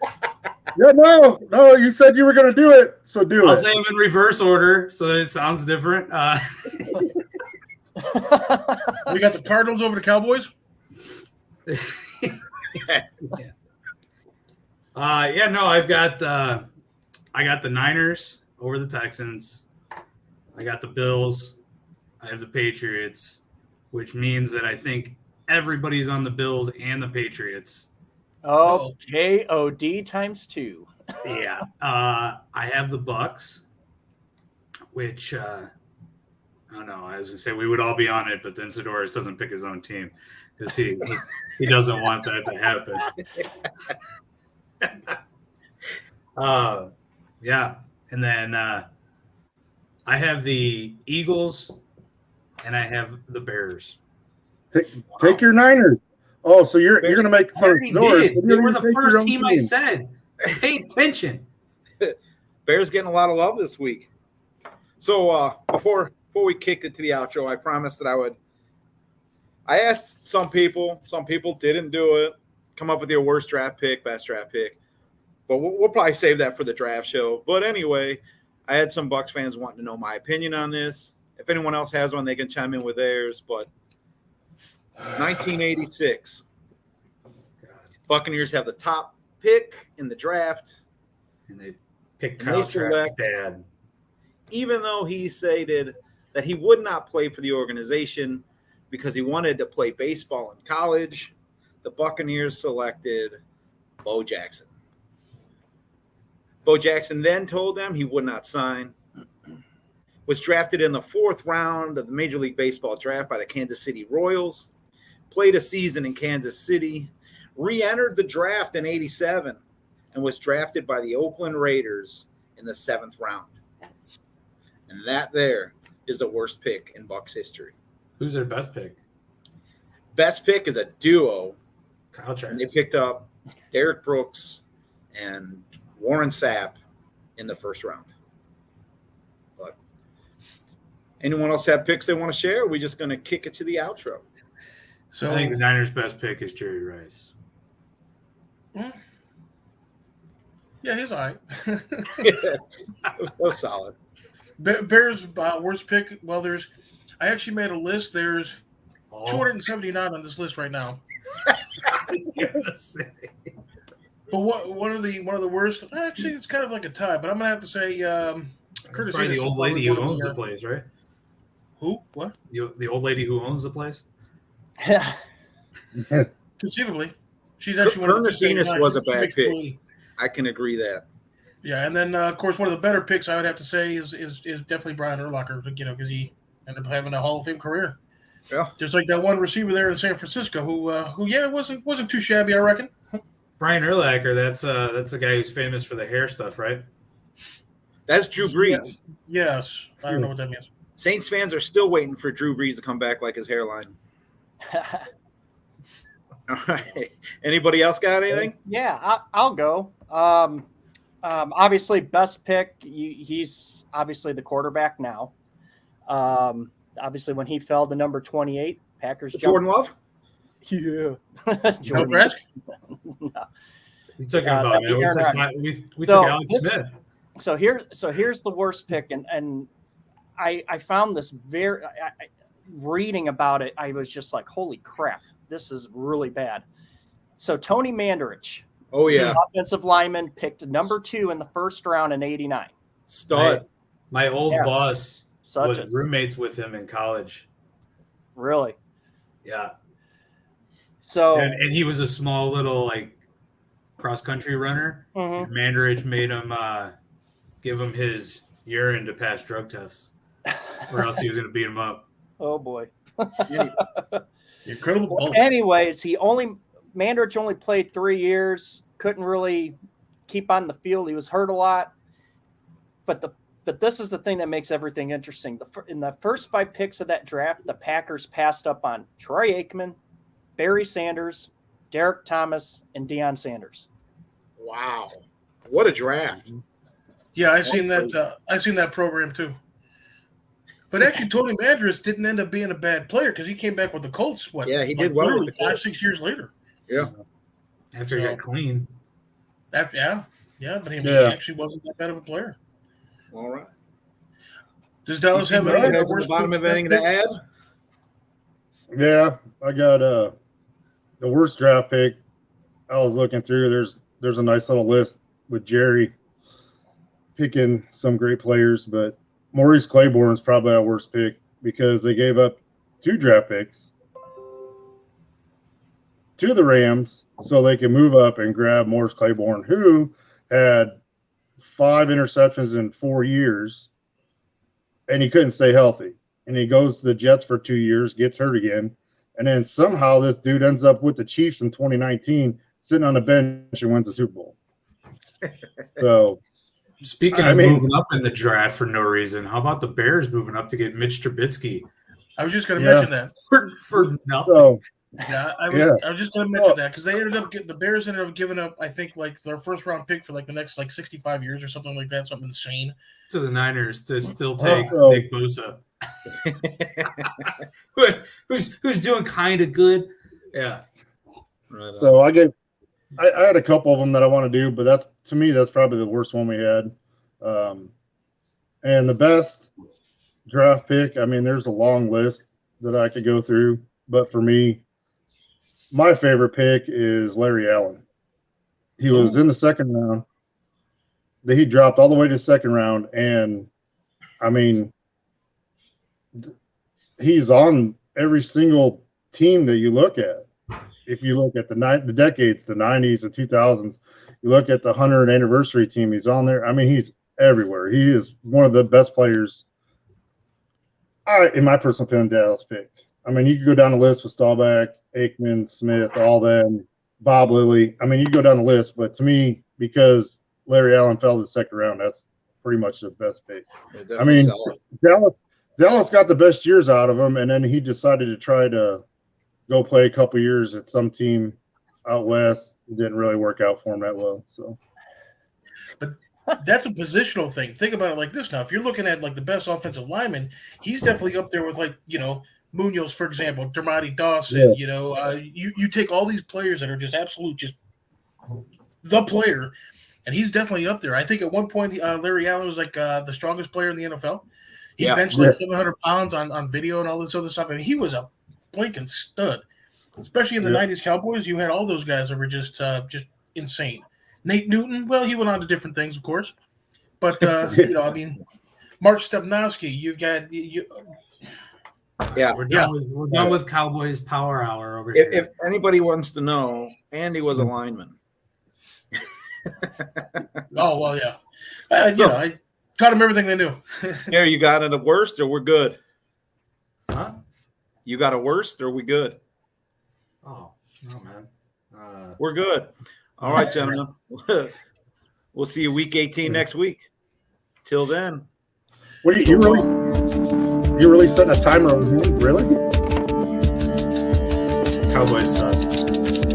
Yeah, no, you said you were going to do it, so do it. I'll say them in reverse order so that it sounds different. We got the Cardinals over the Cowboys. I've got I got the Niners over the Texans. I got the Bills. I have the Patriots, which means that I think everybody's on the Bills and the Patriots. Oh, KOD times 2. Yeah. I have the Bucs, which I don't know. I was going to say we would all be on it, but then Sidoris doesn't pick his own team because he doesn't want that to happen. Yeah. And then I have the Eagles and I have the Bears. Take your Niners. Oh, so you're going to make fun of Sidoris. They were the first team I said. Pay attention. Bears getting a lot of love this week. So before we kicked it to the outro, I promised that I asked some people didn't do it, come up with your worst draft pick, best draft pick. But we'll probably save that for the draft show. But anyway, I had some Bucs fans wanting to know my opinion on this. If anyone else has one, they can chime in with theirs. But 1986, Buccaneers have the top pick in the draft. And they pick Kyle Trask's dad. Even though he stated that he would not play for the organization because he wanted to play baseball in college, the Buccaneers selected Bo Jackson. Bo Jackson then told them he would not sign, was drafted in the 4th round of the Major League Baseball draft by the Kansas City Royals, played a season in Kansas City, re-entered the draft in 87, and was drafted by the Oakland Raiders in the 7th round. And that there is the worst pick in Bucs history. Who's their best pick? Best pick is a duo. Kyle Trask. And they picked up Derek Brooks and Warren Sapp in the first round. But anyone else have picks they want to share? Or are we just going to kick it to the outro? So I think the Niners' best pick is Jerry Rice. Yeah, he's all right. That was solid. Bears worst pick. Well, I actually made a list. There's 279 on this list right now. But one of the worst. Actually, it's kind of like a tie. But I'm gonna have to say, Curtis. Probably the old lady who owns the place, right? Who? What? The old lady who owns the place. Conceivably, she's actually Curtis was a bad pick. I can agree that. Yeah, and then of course one of the better picks I would have to say is definitely Brian Urlacher. Because he ended up having a Hall of Fame career. Yeah, just like that one receiver there in San Francisco who wasn't too shabby, I reckon. Brian Urlacher, that's the guy who's famous for the hair stuff, right? That's Drew Brees. Yes. I don't know what that means. Saints fans are still waiting for Drew Brees to come back like his hairline. All right. Anybody else got anything? Yeah, I'll go. Obviously, best pick. He's obviously the quarterback now. Obviously, when he fell to number 28, Packers. Jordan Love. Yeah. Jordan Trask? No. We took him about it. We took Alex Smith. So here's the worst pick, and I found this reading about it. I was just like, holy crap, this is really bad. So Tony Manderage, the offensive lineman, picked number 2 in the first round in '89. Stud. My old boss was roommates with him in college. Really? Yeah. So and he was a small little cross country runner. Mm-hmm. Mandarich made him give him his urine to pass drug tests, or else he was going to beat him up. Oh boy! Incredible. Well, anyways, Mandarich only played 3 years. Couldn't really keep on the field. He was hurt a lot. But this is the thing that makes everything interesting. In the first 5 picks of that draft, the Packers passed up on Troy Aikman, Barry Sanders, Derek Thomas, and Deion Sanders. Wow, what a draft! Yeah, I seen that program too. But actually, Tony Mandarich didn't end up being a bad player because he came back with the Colts. Yeah, he did well with the Colts. 5-6 years later. Yeah, after he got clean. But he actually wasn't that bad of a player. All right. Does Dallas have any at the bottom of anything to add? Yeah, I got the worst draft pick. I was looking through. There's a nice little list with Jerry picking some great players, but Maurice Claiborne's probably our worst pick because they gave up 2 draft picks to the Rams so they could move up and grab Maurice Claiborne, who had 5 interceptions in 4 years, and he couldn't stay healthy. And he goes to the Jets for 2 years, gets hurt again, and then somehow this dude ends up with the Chiefs in 2019, sitting on the bench and wins the Super Bowl. So, speaking of moving up in the draft for no reason, how about the Bears moving up to get Mitch Trubisky? I was just going to mention that for nothing. So, I was just going to mention that because the Bears ended up giving up, I think, their first round pick for the next 65 years or something like that, something insane. To the Niners to still take Nick Bosa, who's doing kind of good. Yeah. Right. So I had a couple of them that I want to do, but that's probably the worst one we had. And the best draft pick, there's a long list that I could go through, but for me, my favorite pick is Larry Allen. He was in the second round. He dropped all the way to the second round, and he's on every single team that you look at. If you look at the decades, the 90s, the 2000s, you look at the 100th anniversary team, he's on there. He's everywhere. He is one of the best players, in my personal opinion, Dallas picked. You could go down the list with Staubach, Aikman, Smith, all them, Bob Lilly. You could go down the list, but to me, because Larry Allen fell to the second round, that's pretty much the best pick. Dallas got the best years out of him, and then he decided to try to go play a couple years at some team out west. It didn't really work out for him that well. So, but that's a positional thing. Think about it like this now. If you're looking at like the best offensive lineman, he's definitely up there with Munoz, for example, Dermody Dawson. Yeah. You take all these players that are just absolute, just the player, and he's definitely up there. I think at one point Larry Allen was like the strongest player in the NFL. He benched like 700 pounds on video and all this other stuff, and he was a blinking stud. Especially in the 90s Cowboys, you had all those guys that were just insane. Nate Newton, well, he went on to different things, of course. But, Mark Stepnowski, you've got We're done with Cowboys Power Hour over here. If anybody wants to know, Andy was a lineman. Oh, well, yeah. I taught him everything they knew. Here, you got it the worst, or we're good? Huh? You got a worst, or we good? Oh, no, man. We're good. All right, gentlemen. We'll see you week 18 next week. Till then. What are you really setting a timer on him? Really? Cowboys suck.